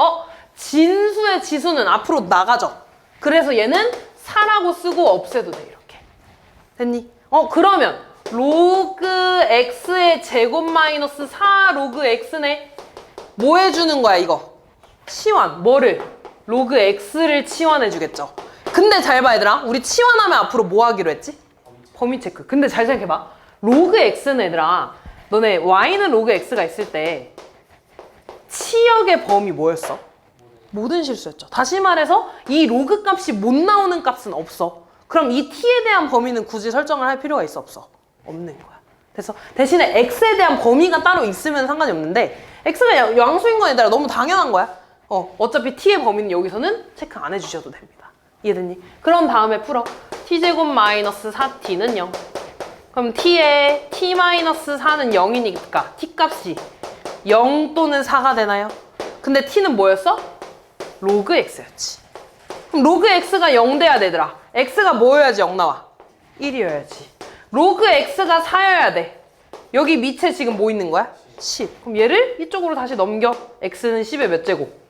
진수의 지수는 앞으로 나가죠. 그래서 얘는 4라고 쓰고 없애도 돼, 이렇게. 됐니? 그러면 로그 x의 제곱 마이너스 4 로그 x네. 뭐 해주는 거야, 이거? 치환. 뭐를? 로그 x를 치환해주겠죠. 근데 잘 봐, 얘들아. 우리 치환하면 앞으로 뭐 하기로 했지? 범위 체크. 근데 잘 생각해봐. 로그 x는 얘들아, 너네 y는 로그 x가 있을 때 치역의 범위 뭐였어? 모든 실수였죠. 다시 말해서 이 로그 값이 못 나오는 값은 없어. 그럼 이 t에 대한 범위는 굳이 설정을 할 필요가 있어, 없어? 없는 거야. 그래서 대신에 x에 대한 범위가 따로 있으면 상관이 없는데 x가 양수인 건 얘들아 너무 당연한 거야. 어차피 t의 범위는 여기서는 체크 안 해주셔도 됩니다. 이해됐니? 그럼 다음에 풀어. t제곱 마이너스 4t는 0. 그럼 t의 t 마이너스 4는 0이니까 t 값이 0 또는 4가 되나요? 근데 t는 뭐였어? 로그 x였지. 그럼 로그 x가 0 돼야 되더라. x가 뭐여야지 0 나와? 1이어야지. 로그 x가 4여야 돼. 여기 밑에 지금 뭐 있는 거야? 10. 그럼 얘를 이쪽으로 다시 넘겨. x는 10의 몇 제곱?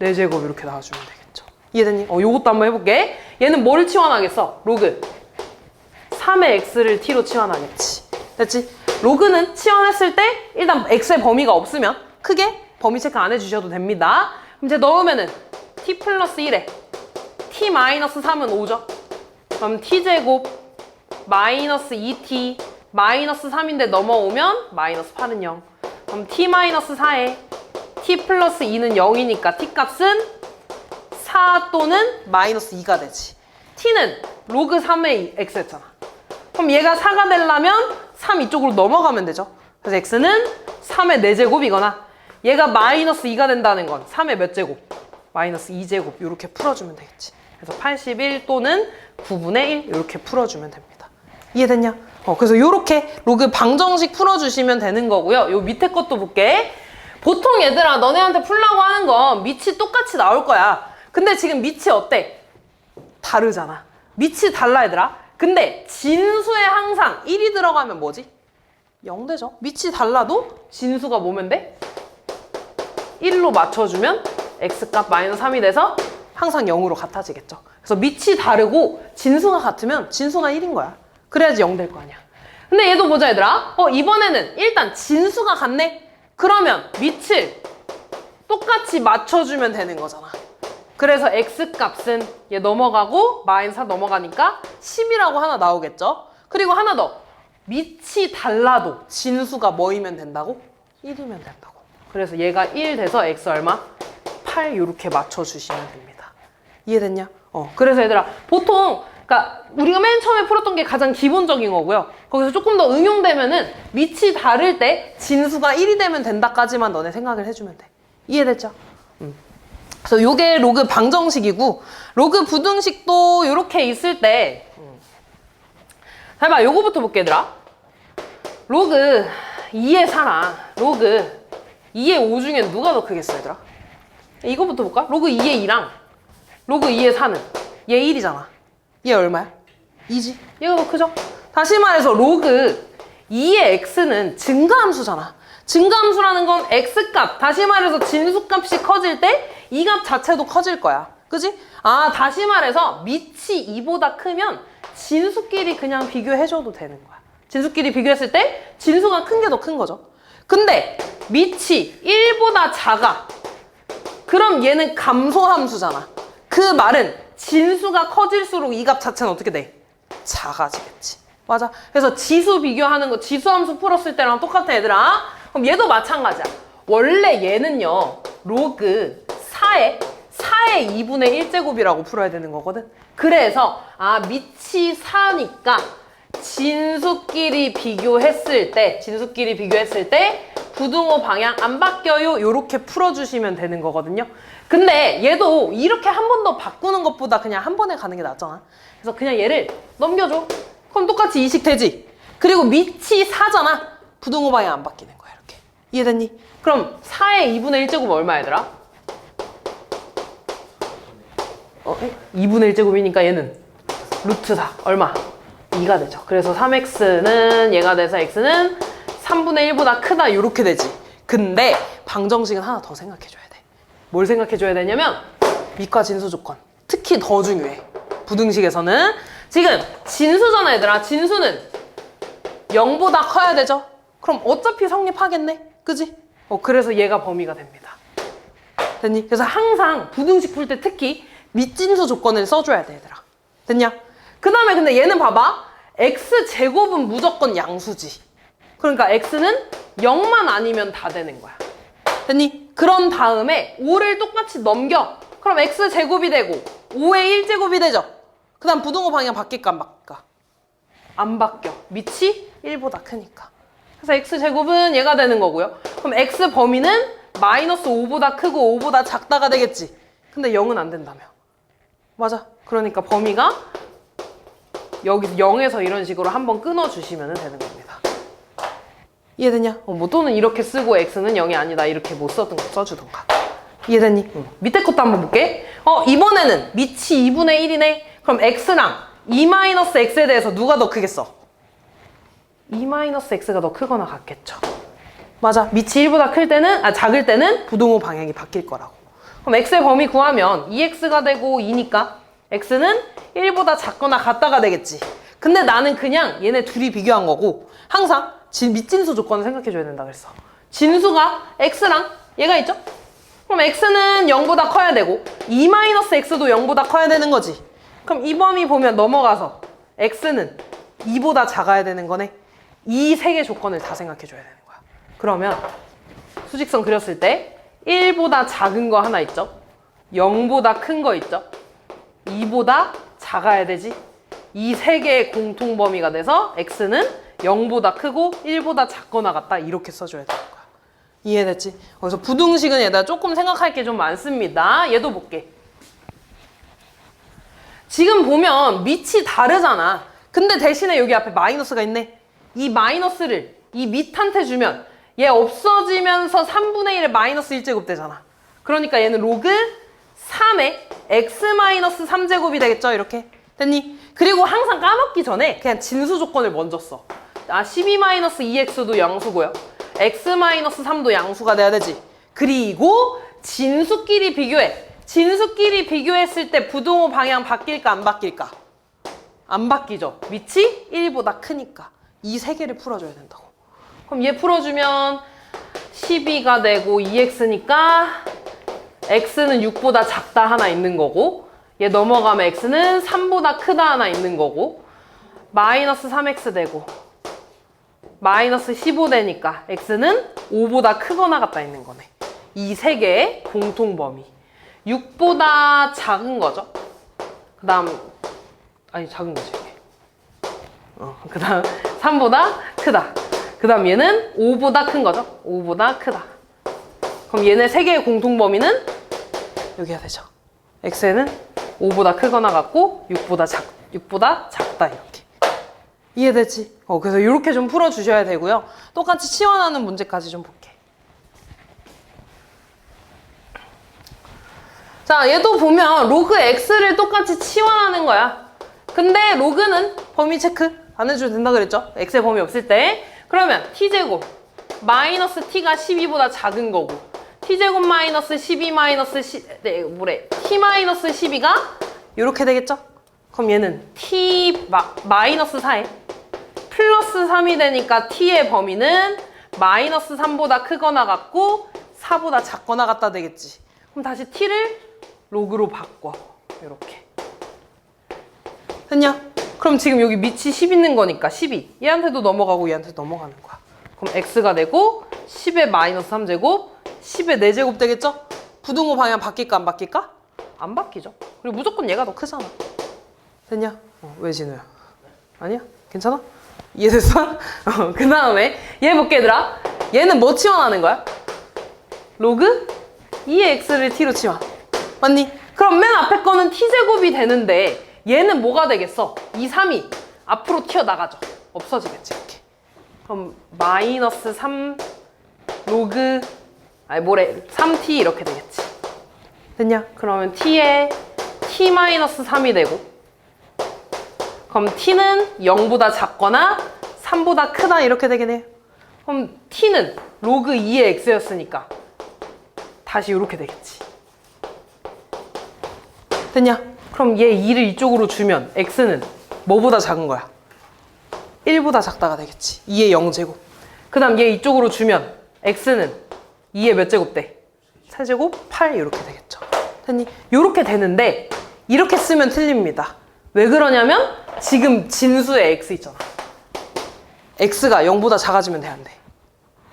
4제곱 이렇게 나와주면 되겠죠. 이해됐니? 요것도 한번 해볼게. 얘는 뭐를 치환하겠어? 로그 3의 x를 t로 치환하겠지. 됐지? 로그는 치환했을 때 일단 x의 범위가 없으면 크게 범위 체크 안 해주셔도 됩니다. 그럼 이제 넣으면은 t 플러스 1에 t 마이너스 3은 5죠. 그럼 t제곱 마이너스 2t 마이너스 3인데 넘어오면 마이너스 8은 0. 그럼 t 마이너스 4에 t 플러스 2는 0이니까 t 값은 4 또는 마이너스 2가 되지. t는 로그 3의 x였잖아. 그럼 얘가 4가 되려면 3 이쪽으로 넘어가면 되죠. 그래서 x는 3의 4제곱이거나 얘가 마이너스 2가 된다는 건 3의 몇 제곱? 마이너스 2제곱 이렇게 풀어주면 되겠지. 그래서 81 또는 9분의 1 이렇게 풀어주면 됩니다. 이해됐냐? 그래서 이렇게 로그 방정식 풀어주시면 되는 거고요. 요 밑에 것도 볼게. 보통 얘들아 너네한테 풀라고 하는 건 밑이 똑같이 나올 거야. 근데 지금 밑이 어때? 다르잖아. 밑이 달라 얘들아. 근데 진수에 항상 1이 들어가면 뭐지? 0 되죠. 밑이 달라도 진수가 뭐면 돼? 1로 맞춰주면 x값 마이너스 3이 돼서 항상 0으로 같아지겠죠. 그래서 밑이 다르고 진수가 같으면 진수가 1인 거야. 그래야지 0 될 거 아니야. 근데 얘도 보자 얘들아. 이번에는 일단 진수가 같네? 그러면 밑을 똑같이 맞춰주면 되는 거잖아. 그래서 x값은 얘 넘어가고 마이너스 4 넘어가니까 10이라고 하나 나오겠죠. 그리고 하나 더. 밑이 달라도 진수가 뭐이면 된다고? 1이면 된다고. 그래서 얘가 1 돼서 x 얼마? 8 이렇게 맞춰주시면 됩니다. 이해됐냐? 그래서 얘들아 보통 그러니까 우리가 맨 처음에 풀었던 게 가장 기본적인 거고요. 거기서 조금 더 응용되면은 밑이 다를 때 진수가 1이 되면 된다까지만 너네 생각을 해주면 돼. 이해됐죠? 그래서 요게 로그 방정식이고 로그 부등식도 이렇게 있을 때 잘 봐. 요거부터 볼게 얘들아. 로그 2의 4랑 로그 2의 5 중에 누가 더 크겠어 얘들아? 이거부터 볼까? 로그 2의 2랑 로그 2의 4는 얘 1이잖아. 얘 얼마야? 2지? 얘가 더 크죠? 다시 말해서 로그 2의 x는 증가함수잖아. 증가함수라는 건 x값, 다시 말해서 진수값이 커질 때 이 값 자체도 커질 거야. 그지? 다시 말해서 밑이 2보다 크면 진수끼리 그냥 비교해줘도 되는 거야. 진수끼리 비교했을 때 진수가 큰 게 더 큰 거죠. 근데 밑이 1보다 작아. 그럼 얘는 감소함수잖아. 그 말은 진수가 커질수록 이 값 자체는 어떻게 돼? 작아지겠지. 맞아. 그래서 지수 비교하는 거, 지수함수 풀었을 때랑 똑같아 얘들아. 그럼 얘도 마찬가지야. 원래 얘는요 로그 4의 2분의 1제곱이라고 풀어야 되는 거거든. 그래서 밑이 4니까 진수끼리 비교했을 때 부등호 방향 안 바뀌어요. 요렇게 풀어주시면 되는 거거든요. 근데 얘도 이렇게 한 번 더 바꾸는 것보다 그냥 한 번에 가는 게 낫잖아. 그래서 그냥 얘를 넘겨줘. 그럼 똑같이 이식 되지. 그리고 밑이 4잖아. 부등호 방향 안 바뀌는 거야 이렇게. 이해됐니? 그럼 4의 2분의 1제곱은 얼마 얘들아? 2분의 1제곱이니까 얘는 루트 4 얼마? 2가 되죠. 그래서 3x는 얘가 돼서 x는 3분의 1보다 크다 이렇게 되지. 근데 방정식은 하나 더 생각해줘야 돼. 뭘 생각해줘야 되냐면 밑과 진수 조건 특히 더 중요해. 부등식에서는. 지금 진수잖아 얘들아. 진수는 0보다 커야 되죠? 그럼 어차피 성립하겠네? 그지? 그래서 얘가 범위가 됩니다. 됐니? 그래서 항상 부등식 풀 때 특히 밑진수 조건을 써줘야 돼 얘들아. 됐냐? 그 다음에 근데 얘는 봐봐. x제곱은 무조건 양수지. 그러니까 x는 0만 아니면 다 되는 거야. 됐니? 그런 다음에 5를 똑같이 넘겨. 그럼 x제곱이 되고 5의 1제곱이 되죠? 그 다음 부등호 방향 바뀔까 안 바뀔까? 안 바뀌어. 밑이 1보다 크니까. 그래서 x제곱은 얘가 되는 거고요. 그럼 x 범위는 마이너스 5보다 크고 5보다 작다가 되겠지. 근데 0은 안 된다며. 맞아. 그러니까 범위가 여기서 0에서 이런 식으로 한번 끊어주시면 되는 겁니다. 이해됐냐? 뭐 또는 이렇게 쓰고 x는 0이 아니다 이렇게 못 써든 거 써주던가. 이해됐니? 밑에 것도 한번 볼게. 이번에는 밑이 2분의 1이네. 그럼 x랑 2-x에 대해서 누가 더 크겠어? 2-x가 더 크거나 같겠죠. 맞아. 밑이 1보다 작을 때는 부등호 방향이 바뀔 거라고. 그럼 x의 범위 구하면 2x가 되고 2니까 x는 1보다 작거나 같다가 되겠지. 근데 나는 그냥 얘네 둘이 비교한 거고 항상 밑진수 조건을 생각해줘야 된다 그랬어. 진수가 x랑 얘가 있죠? 그럼 x는 0보다 커야 되고 2-x도 0보다 커야 되는 거지. 그럼 이 범위 보면 넘어가서 x는 2보다 작아야 되는 거네. 이 세 개 조건을 다 생각해줘야 되는 거야. 그러면 수직선 그렸을 때 1보다 작은 거 하나 있죠? 0보다 큰 거 있죠? 2보다 작아야 되지? 이 세 개의 공통 범위가 돼서 x는 0보다 크고 1보다 작거나 같다 이렇게 써줘야 되는 거야. 이해됐지? 그래서 부등식은 얘들아 조금 생각할 게 좀 많습니다. 얘도 볼게. 지금 보면 밑이 다르잖아. 근데 대신에 여기 앞에 마이너스가 있네. 이 마이너스를 이 밑한테 주면 얘 없어지면서 3분의 1에 마이너스 1제곱 되잖아. 그러니까 얘는 로그 3의 x-3제곱이 되겠죠? 이렇게. 됐니? 그리고 항상 까먹기 전에 그냥 진수 조건을 먼저 써. 12-2x도 양수고요. x-3도 양수가 돼야 되지. 그리고 진수끼리 비교해. 진수끼리 비교했을 때 부등호 방향 바뀔까 안 바뀔까? 안 바뀌죠. 밑이 1보다 크니까. 이 세 개를 풀어줘야 된다고. 그럼 얘 풀어주면 12가 되고 2x니까 x는 6보다 작다 하나 있는 거고 얘 넘어가면 x는 3보다 크다 하나 있는 거고 마이너스 3x 되고 마이너스 15 되니까 x는 5보다 크거나 같다 있는 거네. 이 세 개의 공통 범위. 6보다 작은 거죠. 그 다음 작은 거지 이게. 그 다음 3보다 크다. 그 다음 얘는 5보다 큰 거죠. 5보다 크다. 그럼 얘네 세 개의 공통 범위는 여기가 되죠. x는 5보다 크거나 같고 6보다 작다 이렇게. 이해되지? 그래서 이렇게 좀 풀어주셔야 되고요. 똑같이 치환하는 문제까지 좀 볼게. 자, 얘도 보면 로그 x를 똑같이 치환하는 거야. 근데 로그는 범위 체크 안 해줘도 된다 그랬죠? x의 범위 없을 때. 그러면 t제곱 마이너스 t가 12보다 작은 거고 t제곱 마이너스 12 마이너스 t 마이너스 12가 이렇게 되겠죠? 그럼 얘는 t 마이너스 4에 플러스 3이 되니까 t의 범위는 마이너스 3보다 크거나 같고 4보다 작거나 같다 되겠지. 그럼 다시 t를 로그로 바꿔. 이렇게. 됐냐? 그럼 지금 여기 밑이 10 있는 거니까 12. 얘한테도 넘어가고 얘한테도 넘어가는 거야. 그럼 x가 되고 10의 마이너스 3제곱 10의 4제곱 되겠죠? 부등호 방향 바뀔까 안 바뀔까? 안 바뀌죠. 그리고 무조건 얘가 더 크잖아. 됐냐? 왜 진우야? 아니야? 괜찮아? 이해됐어? 그 다음에 얘 볼게 얘들아. 얘는 뭐 치환하는 거야? 로그 2의 x를 t로 치환. 맞니? 그럼 맨 앞에 거는 t제곱이 되는데 얘는 뭐가 되겠어? 2, 3이 앞으로 튀어나가죠. 없어지겠지 이렇게. 그럼 마이너스 3 로그 3t 이렇게 되겠지. 됐냐? 그러면 t에 t-3이 되고 그럼 t는 0보다 작거나 3보다 크다 이렇게 되겠네요. 그럼 t는 로그 2의 x였으니까 다시 이렇게 되겠지. 됐냐? 그럼 얘 2를 이쪽으로 주면 x는 뭐보다 작은 거야? 1보다 작다가 되겠지. 2의 0제곱. 그 다음 얘 이쪽으로 주면 x는 2의 몇 제곱 돼? 세제곱 8 이렇게 되겠죠. 됐니? 이렇게 되는데 이렇게 쓰면 틀립니다. 왜 그러냐면 지금 진수의 x 있잖아. x가 0보다 작아지면 돼, 안 돼?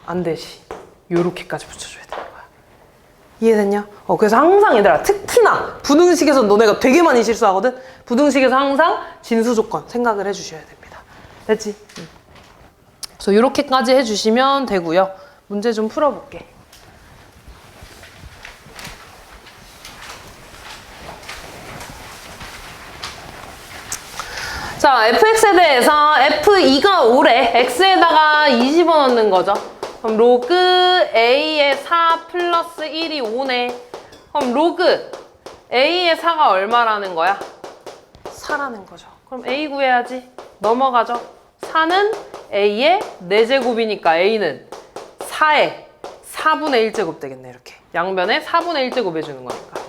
안 되지. 요렇게까지 붙여줘야 되는 거야. 이해됐냐? 그래서 항상 얘들아, 특히나 부등식에서 너네가 되게 많이 실수하거든? 부등식에서 항상 진수 조건 생각을 해주셔야 됩니다. 됐지? 그래서 이렇게까지 해주시면 되고요. 문제 좀 풀어볼게. 자, fx에 대해서 f2가 5래. x에다가 20원 넣는 거죠. 그럼 로그 a의 4 플러스 1이 5네. 그럼 로그 a의 4가 얼마라는 거야? 4라는 거죠. 그럼 a 구해야지. 넘어가죠. 4는 a의 4제곱이니까 a는 4의 4분의 1제곱 되겠네. 이렇게 양변에 4분의 1제곱 해주는 거니까.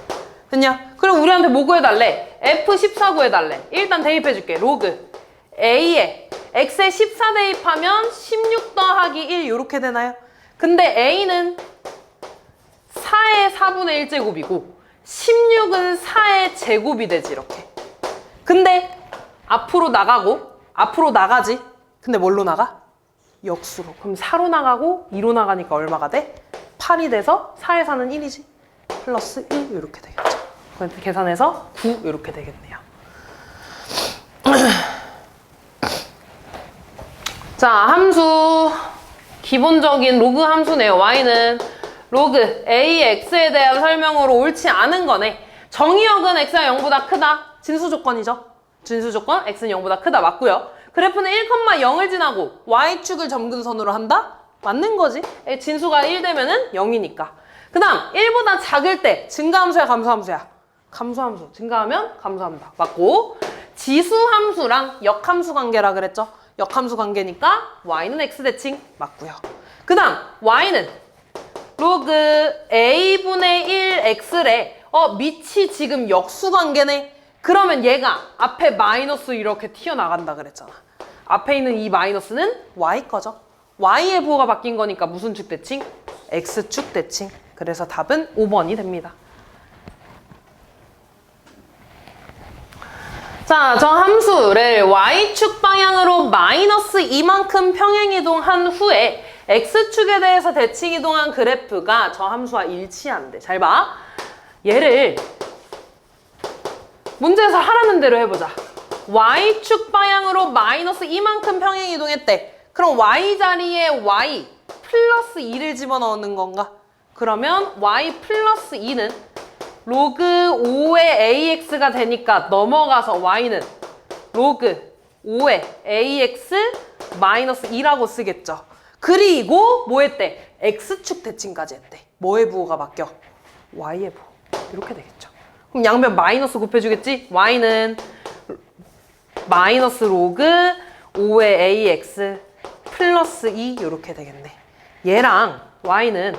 됐냐? 그럼 우리한테 뭐 구해달래? F14 구해달래. 일단 대입해줄게. 로그 A에 X에 14 대입하면 16 더하기 1 이렇게 되나요? 근데 A는 4의 4분의 1제곱이고 16은 4의 제곱이 되지 이렇게. 근데 앞으로 나가지. 근데 뭘로 나가? 역수로. 그럼 4로 나가고 2로 나가니까 얼마가 돼? 8이 돼서 4의 4는 1이지. 플러스 1 이렇게 되겠죠. 계산해서 9 이렇게 되겠네요. 자, 함수 기본적인 로그 함수네요. y는 로그 ax에 대한 설명으로 옳지 않은 거네. 정의역은 x가 0보다 크다. 진수 조건이죠. 진수 조건 x는 0보다 크다. 맞고요. 그래프는 1,0을 지나고 y축을 점근선으로 한다? 맞는 거지. 진수가 1 되면은 0이니까. 그 다음 1보다 작을 때 증가함수야 감소함수야? 감소함수. 증가하면 감소한다. 맞고 지수함수랑 역함수 관계라 그랬죠? 역함수 관계니까 y는 x 대칭 맞고요. 그 다음 y는 로그 a분의 1x래. 밑이 지금 역수 관계네. 그러면 얘가 앞에 마이너스 이렇게 튀어나간다 그랬잖아. 앞에 있는 이 마이너스는 y 거죠. y의 부호가 바뀐 거니까 무슨 축 대칭? x축 대칭. 그래서 답은 5번이 됩니다. 자, 저 함수를 y축 방향으로 마이너스 이만큼 평행이동한 후에 x축에 대해서 대칭이동한 그래프가 저 함수와 일치한대. 잘 봐. 얘를 문제에서 하라는 대로 해보자. y축 방향으로 마이너스 이만큼 평행이동했대. 그럼 y 자리에 y 플러스 2를 집어넣는 건가? 그러면 y 플러스 2는 로그 5의 ax가 되니까 넘어가서 y는 로그 5의 ax 마이너스 2라고 쓰겠죠. 그리고 뭐 했대? x축 대칭까지 했대. 뭐의 부호가 바뀌어? y의 부호. 이렇게 되겠죠. 그럼 양변 마이너스 곱해주겠지? y는 마이너스 로그 5의 ax 플러스 2 이렇게 되겠네. 얘랑 y는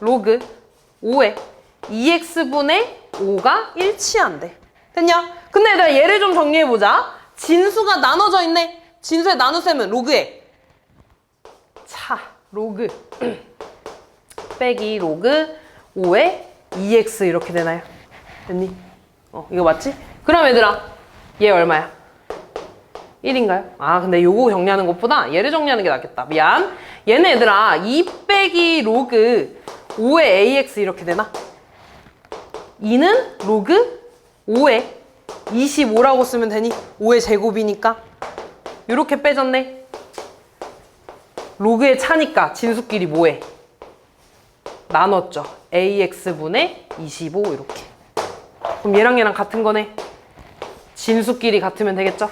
로그 5의 2x분의 5가 일치한대. 됐냐? 근데 얘들아 얘를 좀 정리해보자. 진수가 나눠져 있네. 진수의 나눗셈은 로그에 로그 빼기 로그 5의 2x 이렇게 되나요? 됐니? 이거 맞지? 그럼 얘들아 얘 얼마야? 1인가요? 아 근데 요거 정리하는 것보다 얘를 정리하는 게 낫겠다. 미안. 얘는 얘들아 2 빼기 로그 5의 ax 이렇게 되나? 2는 로그 5의 25라고 쓰면 되니? 5의 제곱이니까 이렇게 빼졌네. 로그의 차니까 진수끼리 뭐해? 나눴죠. ax분의 25 이렇게. 그럼 얘랑 얘랑 같은 거네. 진수끼리 같으면 되겠죠?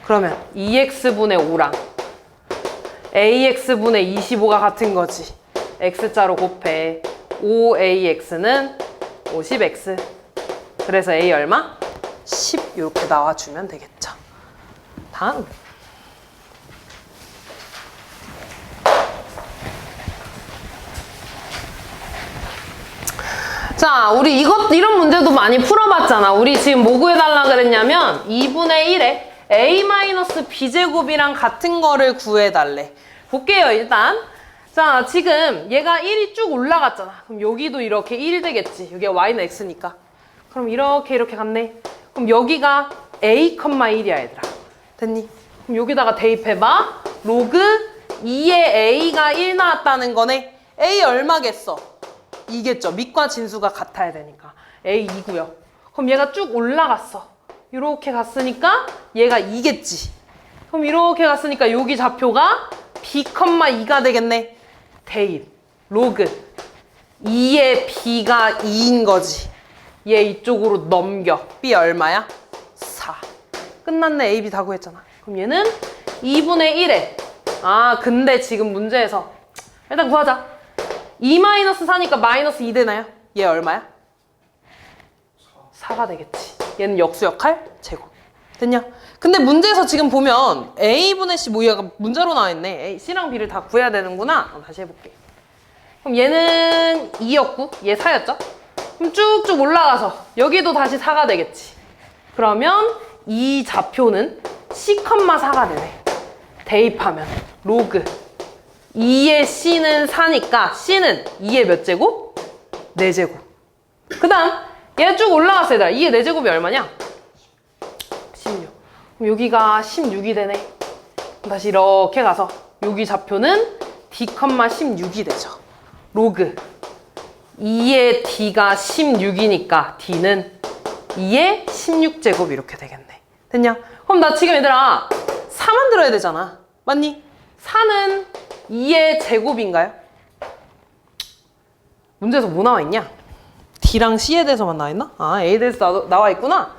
그러면 2x분의 5랑 ax분의 25가 같은 거지. x자로 곱해 5ax는 50x. 그래서 a 얼마? 10 이렇게 나와주면 되겠죠. 다음. 자, 우리 이런 문제도 많이 풀어봤잖아. 우리 지금 뭐 구해달라 그랬냐면 2분의 1에 a-b제곱이랑 같은 거를 구해달래. 볼게요, 일단. 자, 지금 얘가 1이 쭉 올라갔잖아. 그럼 여기도 이렇게 1 되겠지. 여기가 y는 x니까. 그럼 이렇게 갔네. 그럼 여기가 a, 1이야, 얘들아. 됐니? 그럼 여기다가 대입해봐. 로그 2에 a가 1 나왔다는 거네. a 얼마겠어? 2겠죠. 밑과 진수가 같아야 되니까. a 2고요. 그럼 얘가 쭉 올라갔어. 이렇게 갔으니까 얘가 2겠지. 그럼 이렇게 갔으니까 여기 좌표가 b, 2가 되겠네. 대입. 로그 2의 b가 2인 거지. 얘 이쪽으로 넘겨. b 얼마야? 4. 끝났네. a, b 다 구했잖아. 그럼 얘는 2분의 1에 근데 지금 문제에서 일단 구하자. 2-4니까 마이너스 2 되나요? 얘 얼마야? 4가 되겠지. 얘는 역수역할 제곱. 됐냐? 근데 문제에서 지금 보면 a분의 c 얘가 문자로 나와있네. c랑 b를 다 구해야 되는구나. 다시 해볼게. 그럼 얘는 2였고 얘 4였죠? 그럼 쭉쭉 올라가서 여기도 다시 4가 되겠지. 그러면 이 좌표는 c, 4가 되네. 대입하면 로그 2의 c는 4니까 c는 2의 몇 제곱? 4제곱. 그 다음 얘 쭉 올라갔어 얘들아. 2의 4제곱이 얼마냐? 16. 그럼 여기가 16이 되네. 다시 이렇게 가서 여기 좌표는 d, 16이 되죠. 로그 2의 d가 16이니까 d는 2의 16제곱 이렇게 되겠네. 됐냐? 그럼 나 지금 얘들아 4 만들어야 되잖아. 맞니? 4는 2의 제곱인가요? 문제에서 뭐 나와 있냐? D랑 C에 대해서만 나와 있나? A에 대해서 나와 있구나.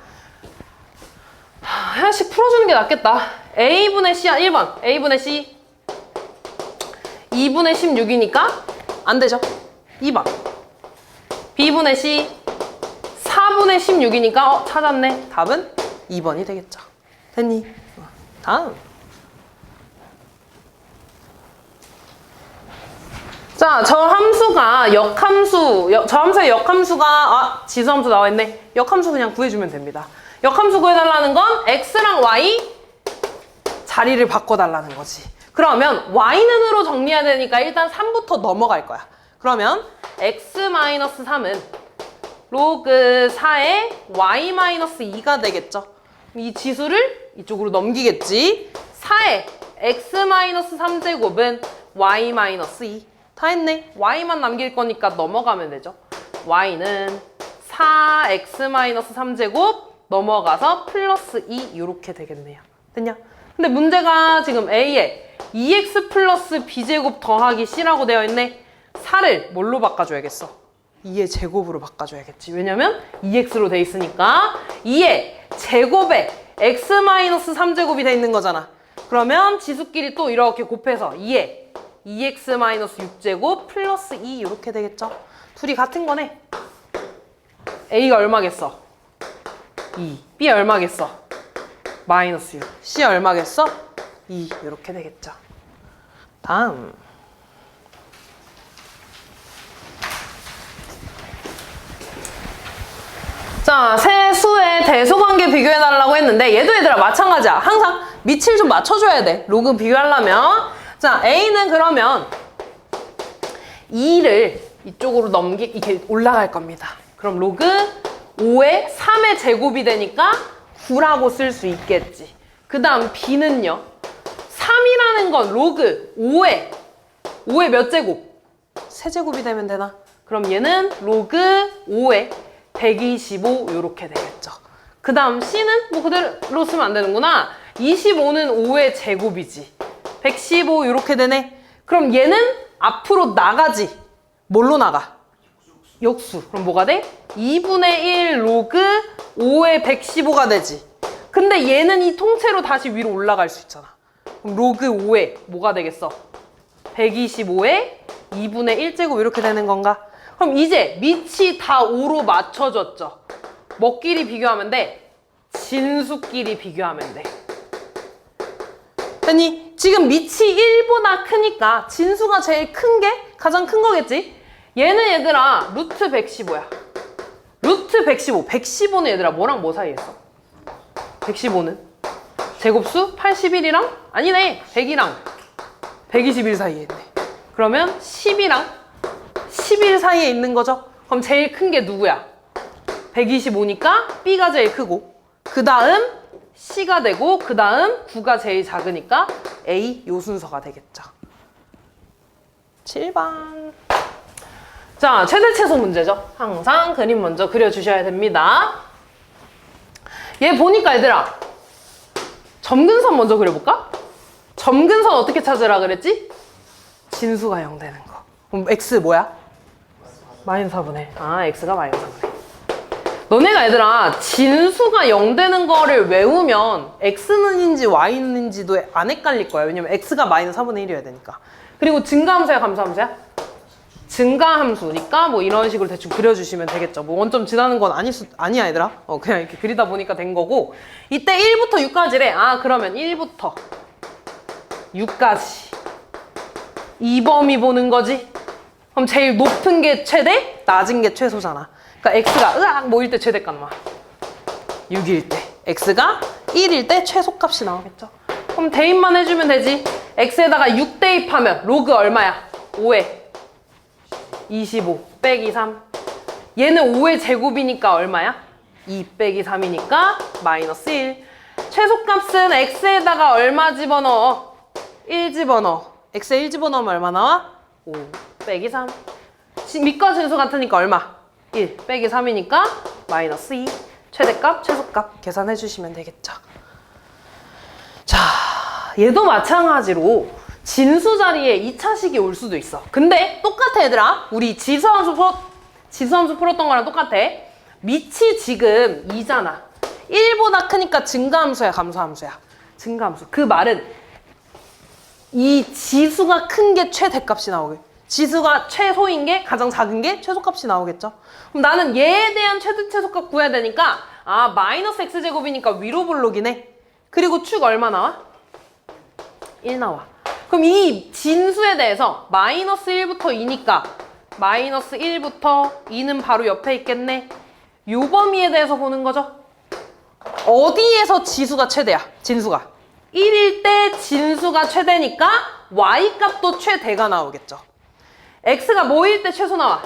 하나씩 풀어주는 게 낫겠다. A분의 C야. 1번. A분의 C. 2분의 16이니까 안 되죠. 2번. B분의 C. 4분의 16이니까 찾았네. 답은 2번이 되겠죠. 됐니? 다음. 자, 저 함수의 역함수가 지수함수 나와있네. 역함수 그냥 구해주면 됩니다. 역함수 구해달라는 건 x랑 y 자리를 바꿔달라는 거지. 그러면 y는으로 정리해야 되니까 일단 3부터 넘어갈 거야. 그러면 x-3은 로그 4의 y-2가 되겠죠. 이 지수를 이쪽으로 넘기겠지. 4의 x-3제곱은 y-2. 다 했네. y만 남길 거니까 넘어가면 되죠. y는 4x-3제곱 넘어가서 플러스 2 이렇게 되겠네요. 됐냐? 근데 문제가 지금 a에 2x 플러스 b제곱 더하기 c라고 되어 있네. 4를 뭘로 바꿔줘야겠어? 2의 제곱으로 바꿔줘야겠지. 왜냐면 2x로 돼 있으니까 2의 제곱에 x-3제곱이 돼 있는 거잖아. 그러면 지수끼리 또 이렇게 곱해서 2의 2x-6제곱 플러스 2 이렇게 되겠죠. 둘이 같은 거네. A가 얼마겠어? 2. B 얼마겠어? 마이너스 6. C 얼마겠어? 2 이렇게 되겠죠. 다음. 자, 세 수의 대소관계 비교해달라고 했는데 얘들아 마찬가지야. 항상 밑을 좀 맞춰줘야 돼. 로그 비교하려면. 자, A는 그러면 2를 이쪽으로 이렇게 올라갈 겁니다. 그럼 로그 5의 3의 제곱이 되니까 9라고 쓸 수 있겠지. 그 다음 B는요. 3이라는 건 로그 5의 몇 제곱? 세제곱이 되면 되나? 그럼 얘는 로그 5의 125 이렇게 되겠죠. 그 다음 C는 뭐 그대로 쓰면 안 되는구나. 25는 5의 제곱이지. 115 이렇게 되네. 그럼 얘는 앞으로 나가지. 뭘로 나가? 역수. 그럼 뭐가 돼? 2분의 1 로그 5의 115가 되지. 근데 얘는 이 통째로 다시 위로 올라갈 수 있잖아. 그럼 로그 5의 뭐가 되겠어? 125의 2분의 1제곱 이렇게 되는 건가? 그럼 이제 밑이 다 5로 맞춰졌죠. 뭐끼리 비교하면 돼? 진수끼리 비교하면 돼. 아니 지금 밑이 1보다 크니까 진수가 제일 큰 게 가장 큰 거겠지? 얘는 얘들아 루트 115야. 루트 115. 115는 얘들아 뭐랑 뭐 사이에 있어? 115는? 제곱수 81이랑? 아니네. 100이랑 121 사이에 있네. 그러면 10이랑 11 사이에 있는 거죠? 그럼 제일 큰 게 누구야? 125니까 B가 제일 크고 그 다음 C가 되고 그 다음 9가 제일 작으니까 A 요 순서가 되겠죠. 7번. 자, 최대 최소 문제죠. 항상 그림 먼저 그려주셔야 됩니다. 얘 보니까 얘들아 점근선 먼저 그려볼까? 점근선 어떻게 찾으라 그랬지? 진수가 0 되는 거. 그럼 X 뭐야? 마이너스 4분의. 아, X가 마이너스 4분의. 너네가 얘들아 진수가 0 되는 거를 외우면 X는인지 Y는지도 안 헷갈릴 거야. 왜냐면 X가 마이너스 4분의 1이어야 되니까. 그리고 증가함수야 감소함수야? 증가함수니까 뭐 이런 식으로 대충 그려주시면 되겠죠. 뭐 원점 지나는 건 아니야 얘들아. 그냥 이렇게 그리다 보니까 된 거고. 이때 1부터 6까지래. 아 그러면 1부터 6까지 이 범위 보는 거지. 그럼 제일 높은 게 최대, 낮은 게 최소잖아. 그러니까 X가 으악 뭐일 때 최대값 나와. 6일 때. X가 1일 때 최소값이 나오겠죠. 그럼 대입만 해주면 되지. X에다가 6 대입하면 로그 얼마야? 5에 25 빼기 3. 얘는 5의 제곱이니까 얼마야? 2 빼기 3이니까 마이너스 1. 최소값은 X에다가 얼마 집어넣어? 1 집어넣어. X에 1 집어넣으면 얼마 나와? 5 빼기 3. 밑과 진수 같으니까 얼마? 1 빼기 3이니까 마이너스 2. 최대값, 최소값 계산해 주시면 되겠죠. 자, 얘도 마찬가지로 진수 자리에 2차식이 올 수도 있어. 근데 똑같아 얘들아. 우리 지수함수 풀었던 거랑 똑같아. 밑이 지금 2잖아. 1보다 크니까 증가함수야 감소함수야? 증가함수. 그 말은 이 지수가 큰 게 최대값이 나오게. 지수가 최소인 게 가장 작은 게 최소값이 나오겠죠. 그럼 나는 얘에 대한 최대 최소값 구해야 되니까 아 마이너스 x제곱이니까 위로 블록이네. 그리고 축 얼마 나와? 1 나와. 그럼 이 진수에 대해서 마이너스 1부터 2니까 마이너스 1부터 2는 바로 옆에 있겠네. 요 범위에 대해서 보는 거죠. 어디에서 지수가 최대야? 진수가 1일 때 진수가 최대니까 y값도 최대가 나오겠죠. x가 뭐일 때 최소 나와?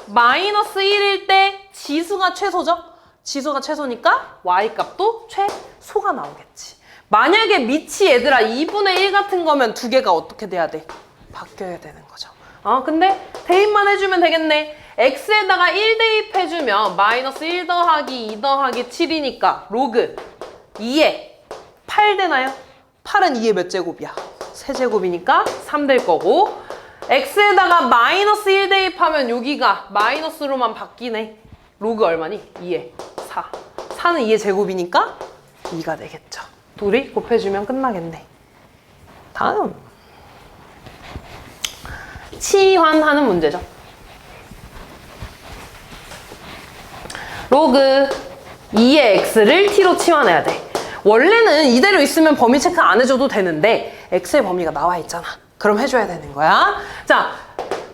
마이너스 1일 때 지수가 최소죠? 지수가 최소니까 y값도 최소가 나오겠지. 만약에 밑이 얘들아 2분의 1 같은 거면 두 개가 어떻게 돼야 돼? 바뀌어야 되는 거죠. 근데 대입만 해주면 되겠네. x에다가 1 대입해주면 마이너스 1 더하기 2 더하기 7이니까 로그 2에 8 되나요? 8은 2의 몇 제곱이야? 세제곱이니까 3 될 거고 x에다가 마이너스 1 대입하면 여기가 마이너스로만 바뀌네. 로그 얼마니? 2에 4. 4는 2의 제곱이니까 2가 되겠죠. 둘이 곱해주면 끝나겠네. 다음 치환하는 문제죠. 로그 2의 x를 t로 치환해야 돼. 원래는 이대로 있으면 범위 체크 안 해줘도 되는데 x의 범위가 나와 있잖아. 그럼 해줘야 되는 거야. 자,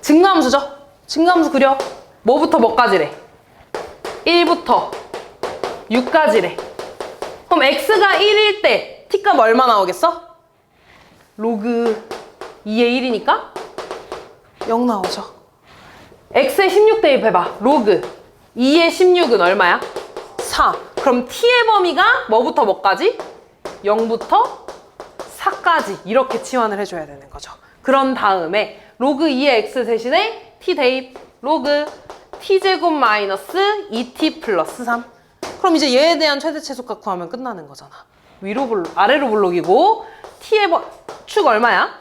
증가함수죠? 증가함수 그려. 뭐부터 뭐까지래? 1부터 6까지래. 그럼 x가 1일 때 t값 얼마 나오겠어? 로그 2의 1이니까 0 나오죠. x에 16 대입해봐. 로그 2의 16은 얼마야? 4. 그럼 t의 범위가 뭐부터 뭐까지? 0부터 4까지 이렇게 치환을 해줘야 되는 거죠. 그런 다음에 로그 2의 x 대신에 t 대입 로그 t제곱 마이너스 2t 플러스 3. 그럼 이제 얘에 대한 최대 최소값 구하면 끝나는 거잖아. 위로 블록, 아래로 블록이고 t의 축 얼마야?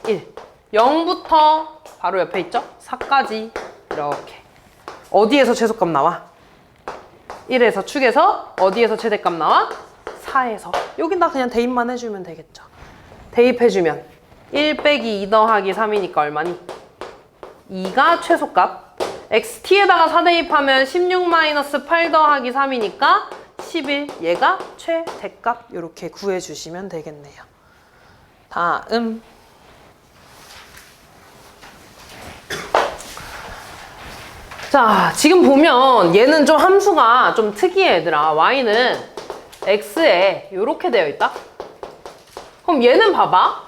1. 0부터 바로 옆에 있죠? 4까지 이렇게. 어디에서 최소값 나와? 1에서 축에서 어디에서 최대값 나와? 4에서. 여기다 그냥 대입만 해주면 되겠죠. 대입해주면 1 빼기 2 더하기 3이니까 얼마니? 2가 최소값. xt에다가 4 대입하면 16 마이너스 8 더하기 3이니까 11. 얘가 최대값. 이렇게 구해주시면 되겠네요. 다음 자, 지금 보면 얘는 좀 함수가 좀 특이해, 얘들아. y는 x에 이렇게 되어 있다. 그럼 얘는 봐봐.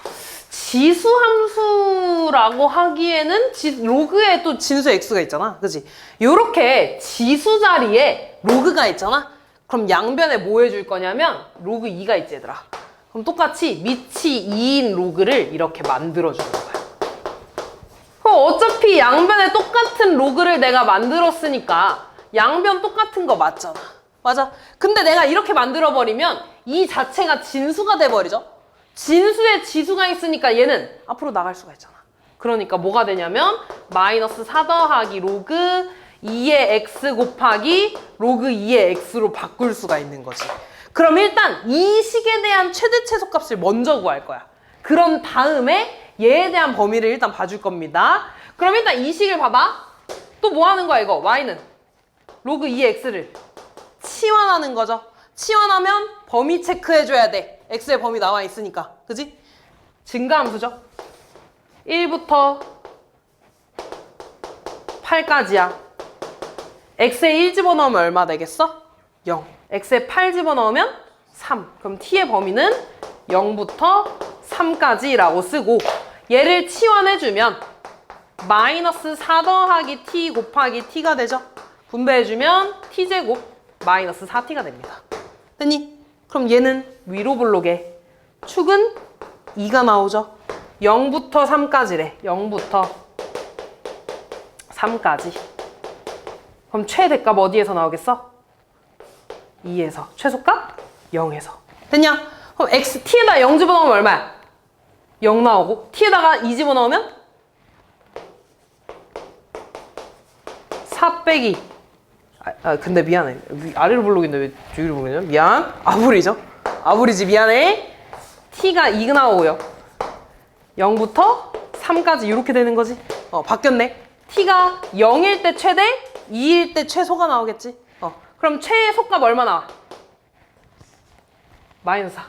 지수 함수라고 하기에는 로그에 또 진수 x가 있잖아. 그치? 요렇게 지수 자리에 로그가 있잖아. 그럼 양변에 뭐 해줄 거냐면 로그 2가 있지, 얘들아. 그럼 똑같이 밑이 2인 로그를 이렇게 만들어주는 거야. 그럼 어차피 양변에 똑같은 로그를 내가 만들었으니까 양변 똑같은 거 맞잖아. 맞아. 근데 내가 이렇게 만들어버리면 이 자체가 진수가 돼버리죠. 진수에 지수가 있으니까 얘는 앞으로 나갈 수가 있잖아. 그러니까 뭐가 되냐면 마이너스 4 더하기 로그 2의 x 곱하기 로그 2의 x로 바꿀 수가 있는 거지. 그럼 일단 이 식에 대한 최대 최소값을 먼저 구할 거야. 그런 다음에 얘에 대한 범위를 일단 봐줄 겁니다. 그럼 일단 이 식을 봐봐. 또 뭐 하는 거야, 이거? y는 로그 2의 x를 치환하는 거죠. 치환하면 범위 체크해줘야 돼. x의 범위 나와 있으니까. 그지? 증가함수죠. 1부터 8까지야. x에 1 집어넣으면 얼마 되겠어? 0. x에 8 집어넣으면 3. 그럼 t의 범위는 0부터 3까지라고 쓰고 얘를 치환해주면 마이너스 4 더하기 t 곱하기 t가 되죠. 분배해주면 t제곱 마이너스 4t가 됩니다. 됐니? 그럼 얘는 위로 블록에 축은 2가 나오죠. 0부터 3까지래. 0부터 3까지. 그럼 최대값 어디에서 나오겠어? 2에서. 최소값? 0에서. 됐냐? 그럼 t에다 0 집어넣으면 얼마야? 0 나오고 t에다가 2 집어넣으면 4 빼기 근데 미안해. 아래로 블록인데 왜 위로 블록이냐? 미안. 아브리죠? 아브리지 미안해. t가 2가 나오고요. 0부터 3까지 이렇게 되는 거지. 바뀌었네. t가 0일 때 최대, 2일 때 최소가 나오겠지. 그럼 최소값 얼마 나와? 마이너스 4.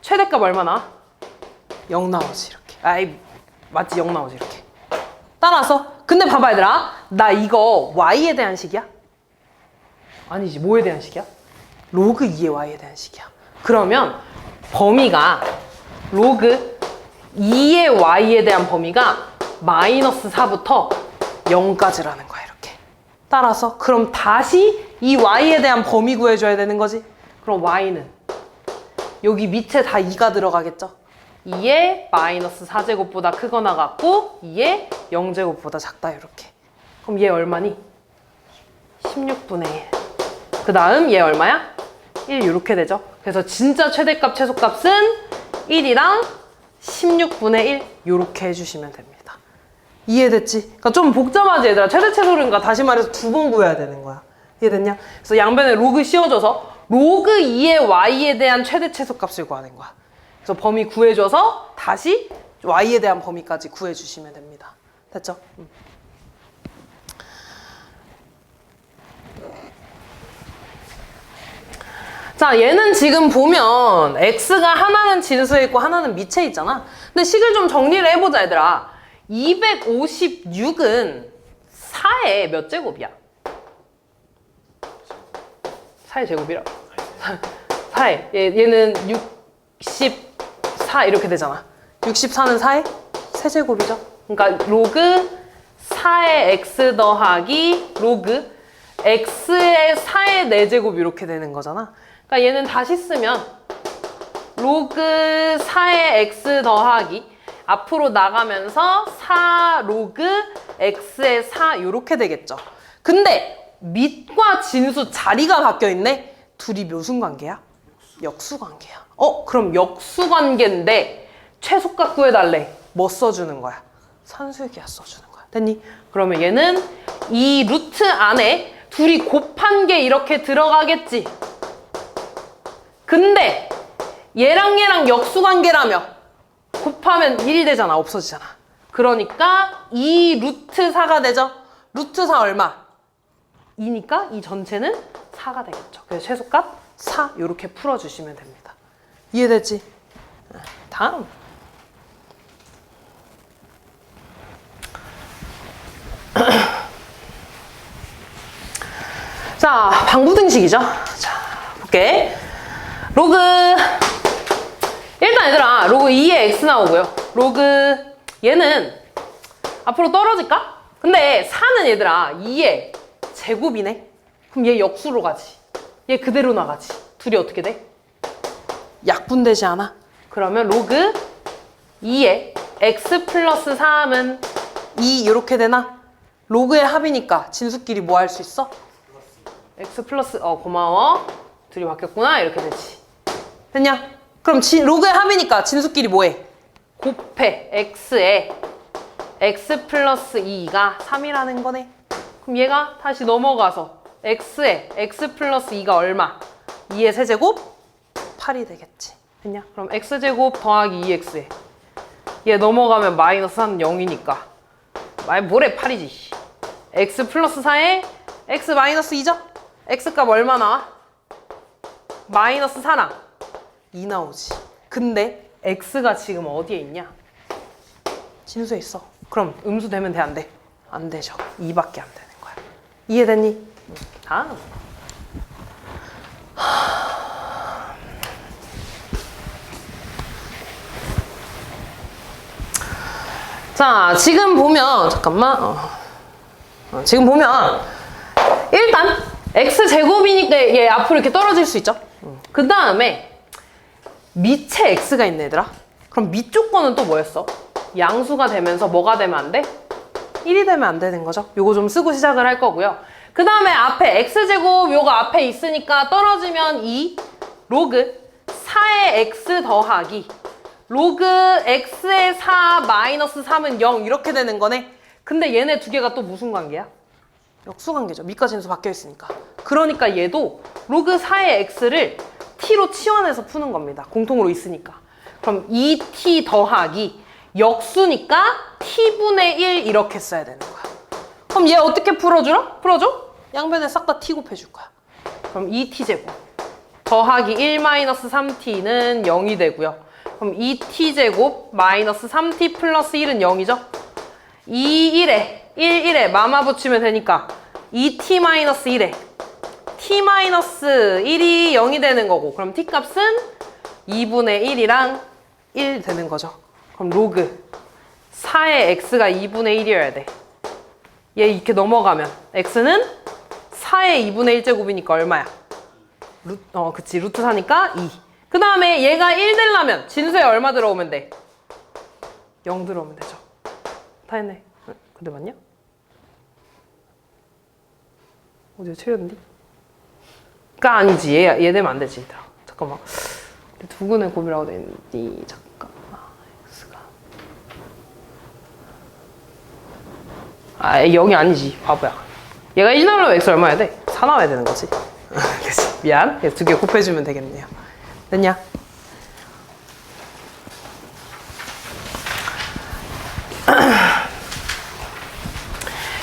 최대값 얼마 나와? 0 나오지 이렇게. 아이 맞지? 0 나오지 이렇게. 따라서 근데 봐봐 얘들아. 나 이거 y에 대한 식이야? 아니지. 뭐에 대한 식이야? 로그 2의 y에 대한 식이야. 그러면 범위가 로그 2의 y에 대한 범위가 마이너스 4부터 0까지라는 거야 이렇게. 따라서 그럼 다시 이 y에 대한 범위 구해줘야 되는 거지. 그럼 y는 여기 밑에 다 2가 들어가겠죠. 2의 마이너스 4제곱보다 크거나 같고 2의 0제곱보다 작다 이렇게. 그럼 얘 얼마니? 16분의 1. 그 다음 얘 얼마야? 1 이렇게 되죠. 그래서 진짜 최대값 최소값은 1이랑 16분의 1 이렇게 해주시면 됩니다. 이해됐지? 그러니까 좀 복잡하지 얘들아. 최대 최소니까 다시 말해서 2번 구해야 되는 거야. 이해됐냐? 그래서 양변에 로그 씌워줘서 로그 2의 y에 대한 최대 최소값을 구하는 거야. 그래서 범위 구해줘서 다시 y에 대한 범위까지 구해주시면 됩니다. 됐죠? 자, 얘는 지금 보면 x가 하나는 진수에 있고 하나는 미체에 있잖아. 근데 식을 좀 정리를 해보자 얘들아. 256은 4의 몇 제곱이야? 4의 제곱이라. 4의. 얘는 64 이렇게 되잖아. 64는 4의 세제곱이죠. 그러니까 로그 4의 x 더하기 로그 x의 4의 4제곱 이렇게 되는 거잖아. 그러니까 얘는 다시 쓰면 로그 4의 x 더하기 앞으로 나가면서 4 로그 x의 4 이렇게 되겠죠. 근데 밑과 진수 자리가 바뀌어 있네. 둘이 무슨 관계야? 역수 관계야. 그럼 역수 관계인데 최소값 구해달래. 뭐 써주는 거야? 산술기하 써주는 거야. 됐니? 그러면 얘는 이 루트 안에 둘이 곱한 게 이렇게 들어가겠지. 근데 얘랑 역수 관계라며 곱하면 1이 되잖아. 없어지잖아. 그러니까 이 루트 4가 되죠. 루트 4 얼마? 2니까 이 전체는 4가 되겠죠. 그래서 최소값 4 이렇게 풀어주시면 됩니다. 이해됐지? 다음. 자, 방부등식이죠. 자, 볼게. 로그, 일단 얘들아, 로그 2의 x 나오고요. 로그, 얘는 앞으로 떨어질까? 근데 4는 얘들아, 2의 제곱이네? 그럼 얘 역수로 가지. 얘 그대로 나가지. 둘이 어떻게 돼? 약분되지 않아? 그러면 로그 2의 x 플러스 3은 2 이렇게 되나? 로그의 합이니까 진수끼리 뭐 할 수 있어? x 플러스 고마워. 둘이 바뀌었구나. 이렇게 되지. 됐냐? 그럼 로그의 합이니까 진수끼리 뭐해? 곱해 x에 x 플러스 2가 3이라는 거네. 그럼 얘가 다시 넘어가서 x에 x 플러스 2가 얼마? 2의 세제곱? 8이 되겠지. 됐냐? 그럼 x제곱 더하기 2x에 얘 넘어가면 마이너스 3은 0이니까 뭐래 8이지. x 플러스 4에 x 마이너스 2죠? x값 얼마 나와? 마이너스 4나 2 나오지. 근데 x가 지금 어디에 있냐? 진수에 있어. 그럼 음수 되면 돼, 안 돼? 안 되죠. 2밖에 안 되는 거야. 이해됐니? 다음. 자, 지금 보면 잠깐만. 지금 보면 일단 x제곱이니까 얘 앞으로 이렇게 떨어질 수 있죠. 그 다음에 밑에 x가 있네, 얘들아. 그럼 밑 조건은 또 뭐였어? 양수가 되면서 뭐가 되면 안 돼? 1이 되면 안 되는 거죠. 요거 좀 쓰고 시작을 할 거고요. 그 다음에 앞에 x제곱 요거 앞에 있으니까 떨어지면 2 로그 4의 x 더하기 로그 x의 4 마이너스 3은 0 이렇게 되는 거네. 근데 얘네 두 개가 또 무슨 관계야? 역수관계죠. 밑과 진수 바뀌어 있으니까. 그러니까 얘도 로그 4의 x를 t로 치환해서 푸는 겁니다. 공통으로 있으니까. 그럼 2t 더하기 역수니까 t분의 1 이렇게 써야 되는 거야. 그럼 얘 어떻게 풀어주라? 풀어줘? 양변에 싹 다 t 곱해줄 거야. 그럼 2t제곱 더하기 1-3t는 0이 되고요. 그럼 2t제곱 마이너스 3t 플러스 1은 0이죠? 1에 마마 붙이면 되니까 2t-1에 t-1이 0이 되는 거고, 그럼 t값은 2분의 1이랑 1 되는 거죠. 그럼 로그 4의 x가 2분의 1이어야 돼. 얘 이렇게 넘어가면 x는 4의 2분의 1제곱이니까 얼마야? 그치. 루트 4니까 2. 그 다음에 얘가 1 되려면 진수에 얼마 들어오면 돼? 0 들어오면 되죠. 다 했네. 근데 맞냐? 어디가 틀렸는데? 가 아니지. 얘 되면 안 되지. 잠깐만. 두근의 곱이라고 돼 있는데. 잠깐만. x가. 0이 아니지. 바보야. 얘가 1 나오려면 x 얼마야 돼? 4 나와야 되는 거지. 그치. 미안. 그래서 두 개 곱해주면 되겠네요. 됐냐?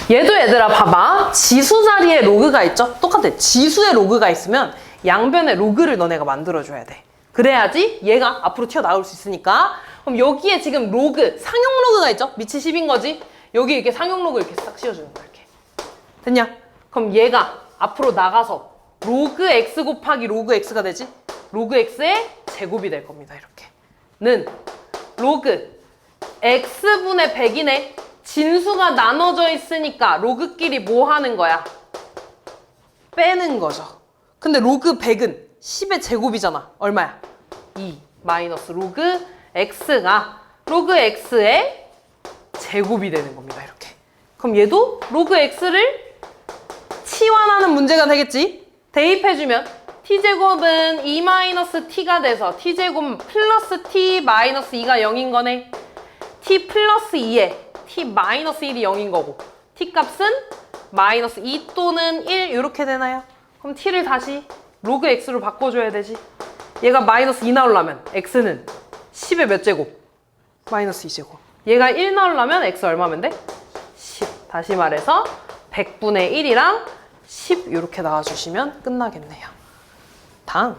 얘도 얘들아 봐봐. 지수 자리에 로그가 있죠? 똑같아. 지수에 로그가 있으면 양변에 로그를 너네가 만들어줘야 돼. 그래야지 얘가 앞으로 튀어나올 수 있으니까. 그럼 여기에 지금 로그, 상용 로그가 있죠? 밑이 10인 거지? 여기 이렇게 상용 로그 이렇게 싹 씌워주는 거야. 이렇게. 됐냐? 그럼 얘가 앞으로 나가서 로그 x 곱하기 로그 x가 되지? 로그 x의 제곱이 될 겁니다. 이렇게. 는 로그 x분의 100이네. 진수가 나눠져 있으니까 로그끼리 뭐 하는 거야? 빼는 거죠. 근데 로그 100은 10의 제곱이잖아. 얼마야? 2 마이너스 로그 x가 로그 x의 제곱이 되는 겁니다. 이렇게. 그럼 얘도 로그 x를 치환하는 문제가 되겠지? 대입해주면 t제곱은 2-t가 돼서 t제곱 플러스 t 마이너스 2가 0인 거네. t 플러스 2에 t-1이 0인 거고, t값은 마이너스 2 또는 1 이렇게 되나요? 그럼 t를 다시 로그 x로 바꿔줘야 되지. 얘가 마이너스 2 나오려면 x는 10의 몇 제곱? 마이너스 2제곱. 얘가 1 나오려면 x 얼마면 돼? 10. 다시 말해서 100분의 1이랑 10 이렇게 나와주시면 끝나겠네요. 다음.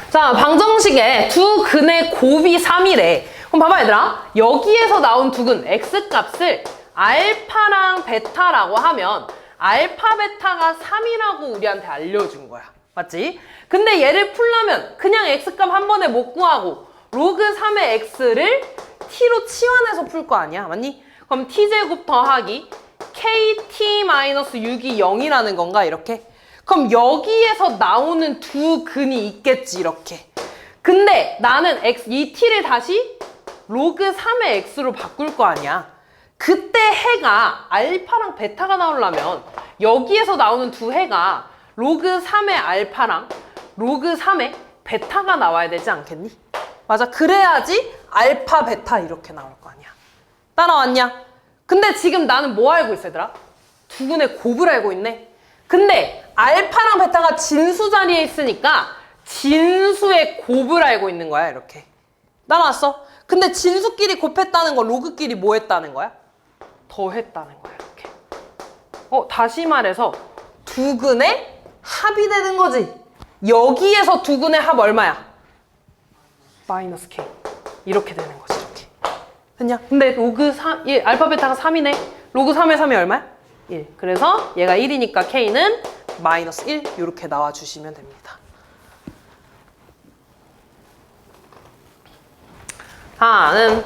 자, 방정식에 두 근의 곱이 3이래. 그럼 봐봐 얘들아. 여기에서 나온 두 근 x값을 알파랑 베타라고 하면 알파, 베타가 3이라고 우리한테 알려준 거야. 맞지? 근데 얘를 풀려면 그냥 x값 한 번에 못 구하고 로그 3의 x를 t로 치환해서 풀 거 아니야. 맞니? 그럼 t제곱 더하기 kt-6이 0이라는 건가? 이렇게. 그럼 여기에서 나오는 두 근이 있겠지. 이렇게. 근데 나는 이 t를 다시 로그 3의 x로 바꿀 거 아니야. 그때 해가 알파랑 베타가 나오려면 여기에서 나오는 두 해가 로그 3의 알파랑 로그 3의 베타가 나와야 되지 않겠니? 맞아. 그래야지 알파, 베타 이렇게 나올 거 아니야. 따라왔냐? 근데 지금 나는 뭐 알고 있어, 얘들아? 두 근의 곱을 알고 있네. 근데 알파랑 베타가 진수 자리에 있으니까 진수의 곱을 알고 있는 거야, 이렇게. 따라왔어? 근데 진수끼리 곱했다는 거 로그끼리 뭐 했다는 거야? 더했다는 거야, 이렇게. 다시 말해서 두 근의 합이 되는 거지. 여기에서 두 근의 합 얼마야? 마이너스 k. 이렇게 되는 거지, 이렇게. 됐냐? 근데 로그 3, 알파 베타가 3이네. 로그 3의 3이 얼마야? 1. 그래서 얘가 1이니까 k는 마이너스 1 이렇게 나와주시면 됩니다. 다음은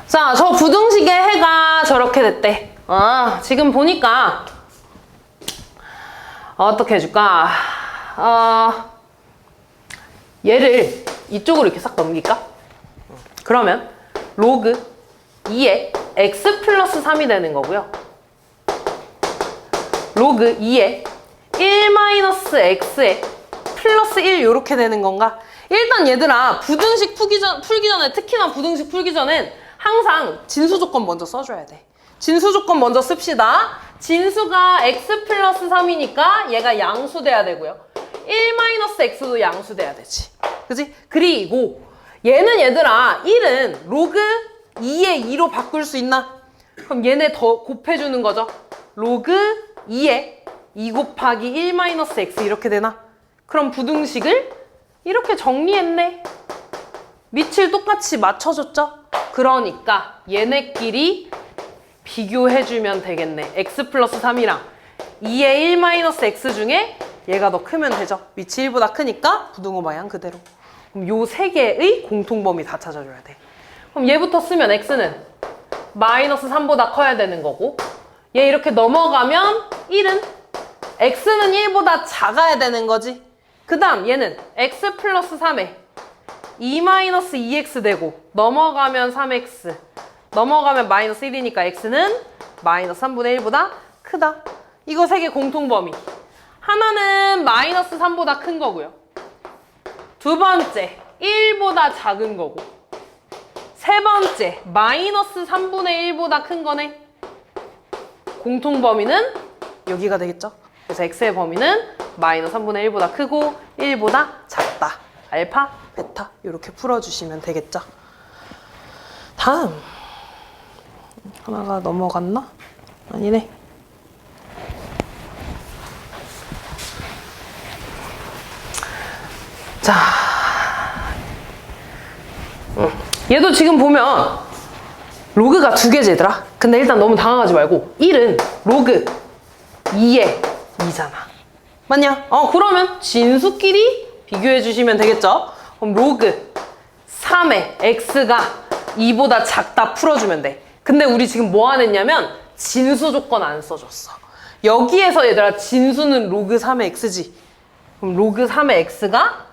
자, 저 부등식의 해가 저렇게 됐대. 지금 보니까 어떻게 해줄까? 얘를 이쪽으로 이렇게 싹 넘길까? 그러면 로그 2에 x 플러스 3이 되는 거고요. 로그 2에 1 마이너스 x에 플러스 1 이렇게 되는 건가? 일단 얘들아 부등식 풀기 전에 특히나 부등식 풀기 전엔 항상 진수 조건 먼저 써줘야 돼. 진수 조건 먼저 씁시다. 진수가 x 플러스 3이니까 얘가 양수돼야 되고요. 1 마이너스 x도 양수돼야 되지. 그치? 그리고 얘는 얘들아 1은 로그 2의 2로 바꿀 수 있나? 그럼 얘네 더 곱해주는 거죠. 로그 2에 2 곱하기 1 마이너스 x 이렇게 되나? 그럼 부등식을 이렇게 정리했네. 밑을 똑같이 맞춰줬죠? 그러니까 얘네끼리 비교해주면 되겠네. x 플러스 3이랑 2의 1 마이너스 x 중에 얘가 더 크면 되죠. 밑이 1보다 크니까 부등호 방향 그대로. 그럼 요 세 개의 공통범위 다 찾아줘야 돼. 그럼 얘부터 쓰면 x는 마이너스 3보다 커야 되는 거고 얘 이렇게 넘어가면 1은 x는 1보다 작아야 되는 거지. 그 다음 얘는 x 플러스 3에 2 마이너스 2x 되고 넘어가면 3x 넘어가면 마이너스 1이니까 x는 마이너스 3분의 1보다 크다. 이거 세 개 공통범위. 하나는 마이너스 3보다 큰 거고요. 두 번째 1보다 작은 거고 세 번째 마이너스 3분의 1보다 큰 거네. 공통범위는 여기가 되겠죠. 그래서 x의 범위는 마이너스 3분의 1보다 크고 1보다 작다. 알파, 베타 이렇게 풀어주시면 되겠죠. 다음 하나가 넘어갔나? 아니네. 자, 얘도 지금 보면 로그가 두 개지 얘들아. 근데 일단 너무 당황하지 말고 1은 로그 2에 2잖아. 맞냐? 그러면 진수끼리 비교해 주시면 되겠죠? 그럼 로그 3에 x가 2보다 작다 풀어주면 돼. 근데 우리 지금 뭐 안 했냐면 진수 조건 안 써줬어. 여기에서 얘들아 진수는 로그 3의 x지. 그럼 로그 3의 x가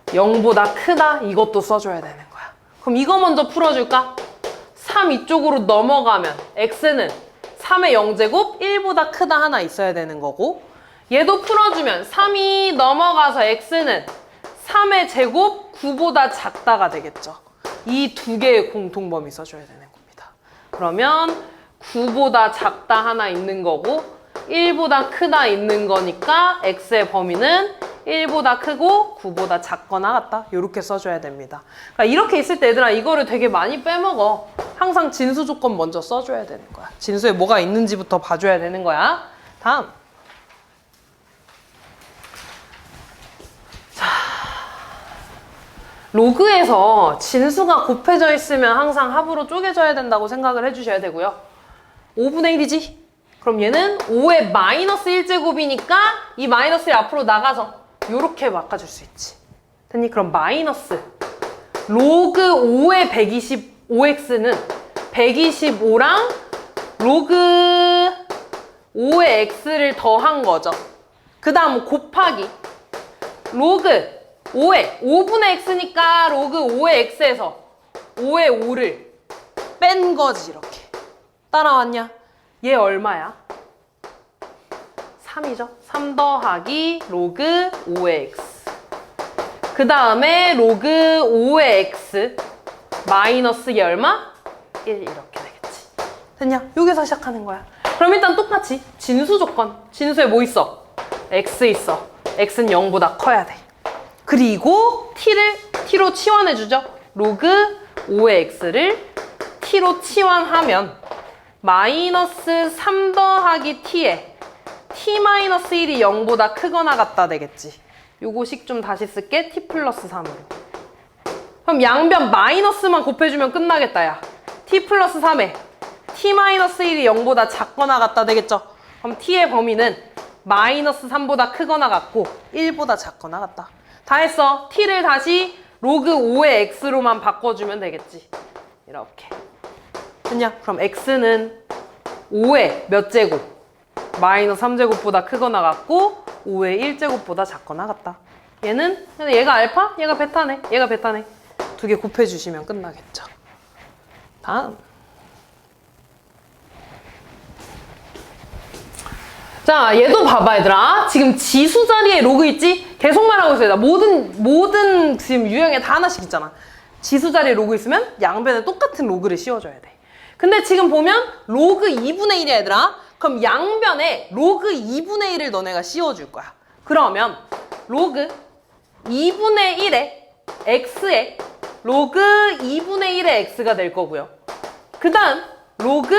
0보다 크다 이것도 써줘야 되는 거야. 그럼 이거 먼저 풀어줄까? 3 이쪽으로 넘어가면 x는 3의 0제곱 1보다 크다 하나 있어야 되는 거고 얘도 풀어주면 3이 넘어가서 x는 3의 제곱 9보다 작다가 되겠죠. 이 두 개의 공통범위 써줘야 되는 겁니다. 그러면 9보다 작다 하나 있는 거고 1보다 크다 있는 거니까 x의 범위는 1보다 크고 9보다 작거나 같다. 이렇게 써줘야 됩니다. 그러니까 이렇게 있을 때 얘들아 이거를 되게 많이 빼먹어. 항상 진수 조건 먼저 써줘야 되는 거야. 진수에 뭐가 있는지부터 봐줘야 되는 거야. 다음. 자, 로그에서 진수가 곱해져 있으면 항상 합으로 쪼개져야 된다고 생각을 해주셔야 되고요. 5분의 1이지? 그럼 얘는 5의 마이너스 1제곱이니까 이 마이너스 1 앞으로 나가서 요렇게 바꿔줄 수 있지. 됐니? 그럼 마이너스 로그 5의 125x는 125랑 로그 5의 x를 더한 거죠. 그 다음 곱하기 로그 5분의 x니까 로그 5의 x에서 5의 5를 뺀 거지. 이렇게 따라왔냐? 얘 얼마야? 3이죠. 3 더하기 로그 5의 x. 그 다음에 로그 5의 x 마이너스 얘 얼마? 1 이렇게 되겠지. 됐냐? 여기서 시작하는 거야. 그럼 일단 똑같이 진수 조건. 진수에 뭐 있어? x 있어. x는 0보다 커야 돼. 그리고 t로 치환해주죠. 로그 5의 x를 t로 치환하면 마이너스 3 더하기 t에 t-1이 0보다 크거나 같다 되겠지. 요거식 좀 다시 쓸게. t 플러스 3으로. 그럼 양변 마이너스만 곱해주면 끝나겠다. 야. t 플러스 3에 t-1이 0보다 작거나 같다 되겠죠. 그럼 t의 범위는 마이너스 3보다 크거나 같고 1보다 작거나 같다. 다 했어. t를 다시 로그 5의 x로만 바꿔주면 되겠지. 이렇게. 됐냐? 그럼 x는 5의 몇 제곱? 마이너스 3제곱보다 크거나 같고 5의 1제곱보다 작거나 같다. 얘는 얘가 알파? 얘가 베타네. 얘가 베타네. 두 개 곱해주시면 끝나겠죠. 다음. 자, 얘도 봐봐, 얘들아. 지금 지수 자리에 로그 있지? 계속 말하고 있어요. 모든 지금 유형에 다 하나씩 있잖아. 지수 자리에 로그 있으면 양변에 똑같은 로그를 씌워줘야 돼. 근데 지금 보면 로그 2분의 1이야, 얘들아. 그럼 양변에 로그 2분의 1을 너네가 씌워줄 거야. 그러면 로그 2분의 1에 x에 로그 2분의 1의 x가 될 거고요. 그 다음 로그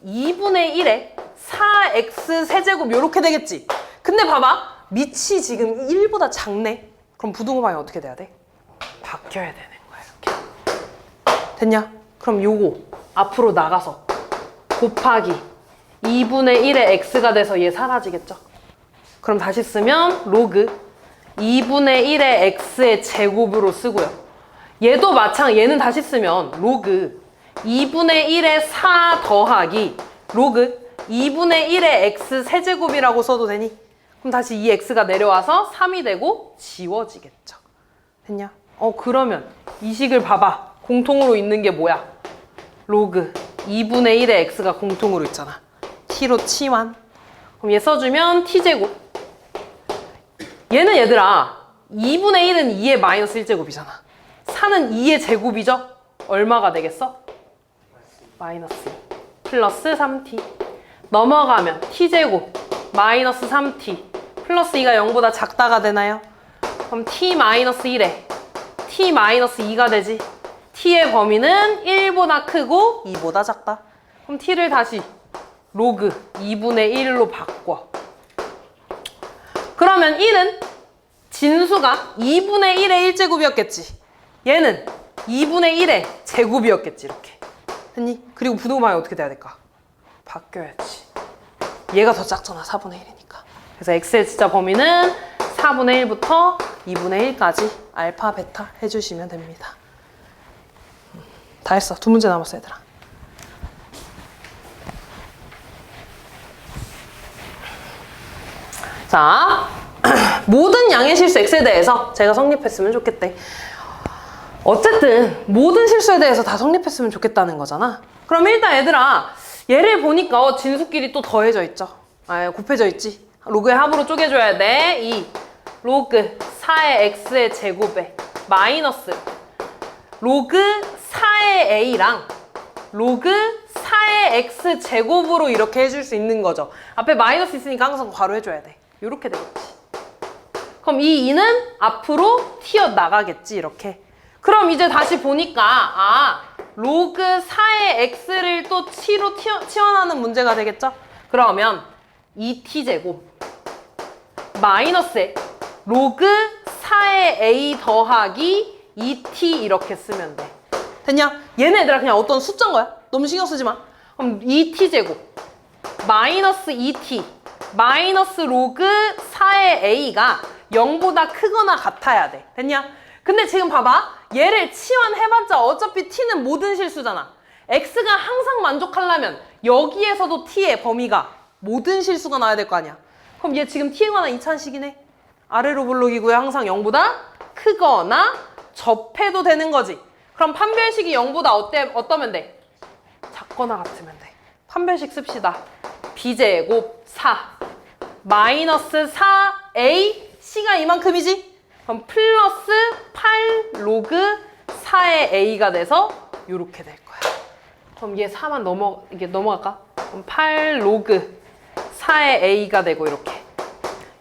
2분의 1에 4x 세제곱 이렇게 되겠지. 근데 봐봐. 밑이 지금 1보다 작네. 그럼 부등호 방향 어떻게 돼야 돼? 바뀌어야 되는 거야. 이렇게. 됐냐? 그럼 요거 앞으로 나가서 곱하기 2분의 1의 x가 돼서 얘 사라지겠죠? 그럼 다시 쓰면 로그 2분의 1의 x의 제곱으로 쓰고요. 얘도 얘는 다시 쓰면 로그 2분의 1의 4 더하기 로그 2분의 1의 x 세제곱이라고 써도 되니? 그럼 다시 이 x가 내려와서 3이 되고 지워지겠죠. 됐냐? 그러면 이 식을 봐봐. 공통으로 있는 게 뭐야? 로그 2분의 1의 x가 공통으로 있잖아. t로 치환. 그럼 얘 써주면 t제곱. 얘는 얘들아 2분의 1은 2의 마이너스 1제곱이잖아. 4는 2의 제곱이죠? 얼마가 되겠어? 마이너스 2 플러스 3t. 넘어가면 t제곱 마이너스 3t 플러스 2가 0보다 작다가 되나요? 그럼 t-1에 t-2가 되지. t의 범위는 1보다 크고 2보다 작다. 그럼 t를 다시 로그 2분의 1로 바꿔. 그러면 1은 진수가 2분의 1의 1제곱이었겠지. 얘는 2분의 1의 제곱이었겠지. 이렇게. 됐니? 그리고 부등호 방향이 어떻게 돼야 될까? 바뀌어야지. 얘가 더 작잖아. 4분의 1이니까. 그래서 x의 진짜 범위는 4분의 1부터 2분의 1까지 알파, 베타 해주시면 됩니다. 다 했어. 두 문제 남았어, 얘들아. 자, 모든 양의 실수 x에 대해서 제가 성립했으면 좋겠대. 어쨌든 모든 실수에 대해서 다 성립했으면 좋겠다는 거잖아. 그럼 일단 얘들아, 얘를 보니까 진수끼리 또 더해져 있죠. 곱해져 있지. 로그의 합으로 쪼개줘야 돼. 이 로그 4의 x의 제곱에 마이너스 로그 4의 a랑 로그 4의 x 제곱으로 이렇게 해줄 수 있는 거죠. 앞에 마이너스 있으니까 항상 괄호 해줘야 돼. 이렇게 되겠지. 그럼 이 2는 앞으로 튀어나가겠지. 이렇게. 그럼 이제 다시 보니까 로그 4의 x를 또 t로 치환하는 문제가 되겠죠? 그러면 2t제곱 마이너스에 로그 4의 a 더하기 2t 이렇게 쓰면 돼. 됐냐? 얘네들아 그냥 어떤 숫자인 거야. 너무 신경 쓰지 마. 그럼 2t제곱 마이너스 2t 마이너스 로그 4의 a가 0보다 크거나 같아야 돼. 됐냐? 근데 지금 봐봐. 얘를 치환해봤자 어차피 t는 모든 실수잖아. x가 항상 만족하려면 여기에서도 t의 범위가 모든 실수가 나와야 될 거 아니야. 그럼 얘 지금 t에 관한 2차식이네. 아래로 블록이고요. 항상 0보다 크거나 접해도 되는 거지. 그럼 판별식이 0보다 어떠면 돼? 작거나 같으면 돼. 판별식 씁시다. b제곱 4 마이너스 4a c가 이만큼이지? 그럼 플러스 8 로그 4의 a가 돼서 이렇게 될 거야. 그럼 얘 4만 이게 넘어갈까? 그럼 8 로그 4의 a가 되고 이렇게.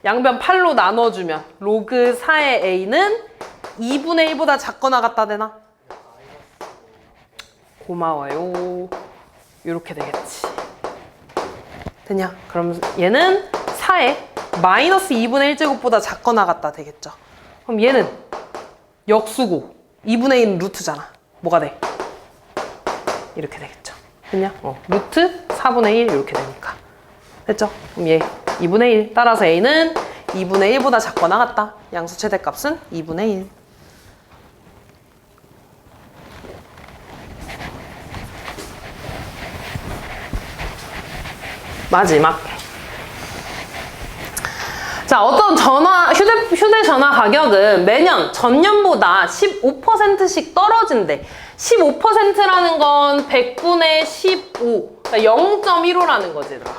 양변 8로 나눠주면 로그 4의 a는 2분의 1보다 작거나 같다 되나? 고마워요. 이렇게 되겠지. 됐냐? 그럼 얘는 4에 마이너스 2분의 1제곱보다 작거나 같다 되겠죠. 그럼 얘는 역수고 2분의 1은 루트잖아. 뭐가 돼? 이렇게 되겠죠. 됐냐? 루트 4분의 1 이렇게 되니까. 됐죠? 그럼 얘 2분의 1 따라서 a는 2분의 1보다 작거나 같다. 양수 최대값은 2분의 1. 마지막. 자, 어떤 휴대전화 가격은 매년 전년보다 15%씩 떨어진대. 15%라는 건 100분의 15, 그러니까 0.15라는 거지, 얘들아.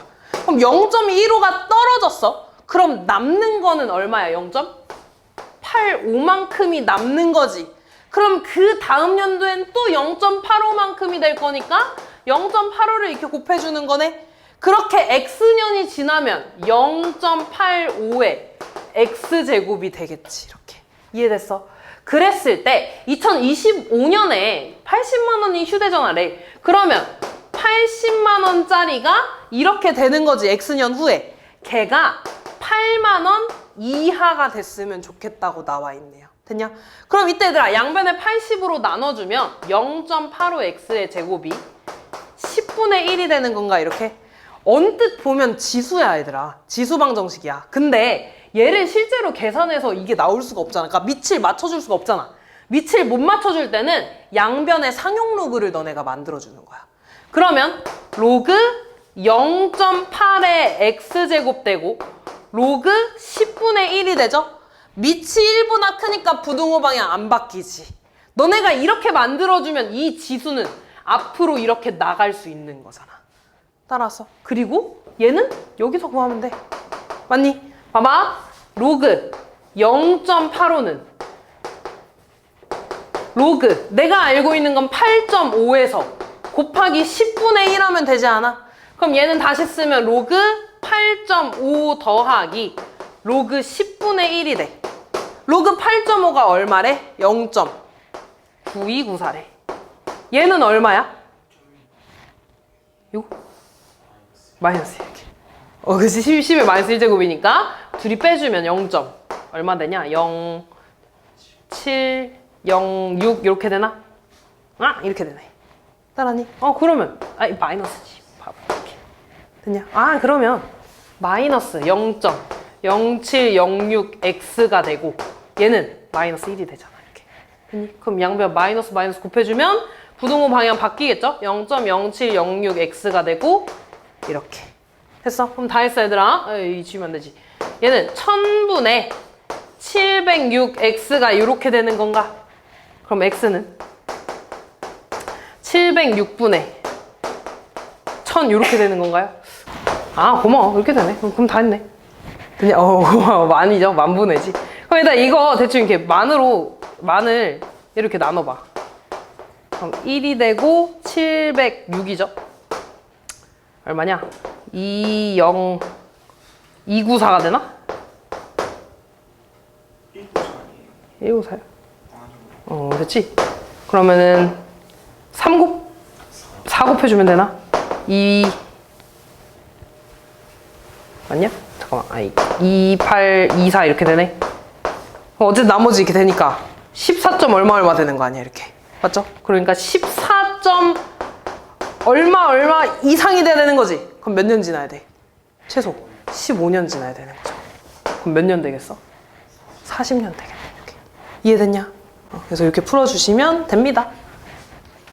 그럼 0.15가 떨어졌어. 그럼 남는 거는 얼마야? 0.85만큼이 남는 거지. 그럼 그 다음 연도엔 또 0.85만큼이 될 거니까 0.85를 이렇게 곱해주는 거네. 그렇게 x년이 지나면 0.85의 x제곱이 되겠지. 이렇게. 이해됐어? 그랬을 때 2025년에 80만 원이 휴대전화래. 그러면 80만 원짜리가 이렇게 되는 거지. x년 후에. 걔가 8만 원 이하가 됐으면 좋겠다고 나와 있네요. 됐냐? 그럼 이때 얘들아 양변에 80으로 나눠주면 0.85x의 제곱이 10분의 1이 되는 건가 이렇게? 언뜻 보면 지수야 얘들아. 지수 방정식이야. 근데 얘를 실제로 계산해서 이게 나올 수가 없잖아. 그러니까 밑을 맞춰줄 수가 없잖아. 밑을 못 맞춰줄 때는 양변의 상용 로그를 너네가 만들어주는 거야. 그러면 로그 0.8의 x제곱 되고 로그 10분의 1이 되죠? 밑이 1보다 크니까 부등호 방향 안 바뀌지. 너네가 이렇게 만들어주면 이 지수는 앞으로 이렇게 나갈 수 있는 거잖아. 따라서. 그리고 얘는 여기서 구하면 돼. 맞니? 봐봐. 로그 0.85는 로그 내가 알고 있는 건 8.5에서 곱하기 10분의 1 하면 되지 않아? 그럼 얘는 다시 쓰면 로그 8.5 더하기 로그 10분의 1이 돼. 로그 8.5가 얼마래? 0.9294래. 얘는 얼마야? 이거? 마이너스 이렇게. 그치? 10의 마이너스 1제곱이니까 둘이 빼주면 0. 얼마 되냐? 0, 7, 0, 6 이렇게 되나? 아! 이렇게 되네. 따라니? 그러면 마이너스지. 봐봐. 이렇게. 됐냐? 그러면 마이너스 0.0706x가 되고 얘는 마이너스 1이 되잖아. 이렇게. 됐니? 그럼 양변 마이너스 곱해주면 부등호 방향 바뀌겠죠? 0.0706x가 되고 이렇게. 됐어? 그럼 다 했어 얘들아. 지우면 안 되지. 얘는 1000분의 706x가 이렇게 되는 건가? 그럼 x는 706분의 1000 이렇게 되는 건가요? 고마워. 이렇게 되네. 그럼 다 했네. 그냥 고마워. 만이죠. 만분의지. 그럼 일단 이거 대충 이렇게 만을 이렇게 나눠봐. 그럼 1이 되고 706이죠. 얼마냐? 294가 되나? 194요? 됐지? 그러면은 4 곱해주면 되나? 2 맞냐? 잠깐만. 2824 이렇게 되네. 어쨌든 나머지 이렇게 되니까 14점 얼마 얼마 되는 거 아니야, 이렇게. 맞죠? 그러니까 14점 얼마 이상이 돼야 되는 거지. 그럼 몇 년 지나야 돼? 최소 15년 지나야 되는 거죠. 그럼 몇 년 되겠어? 40년 되겠네. 이렇게. 이해됐냐? 그래서 이렇게 풀어주시면 됩니다.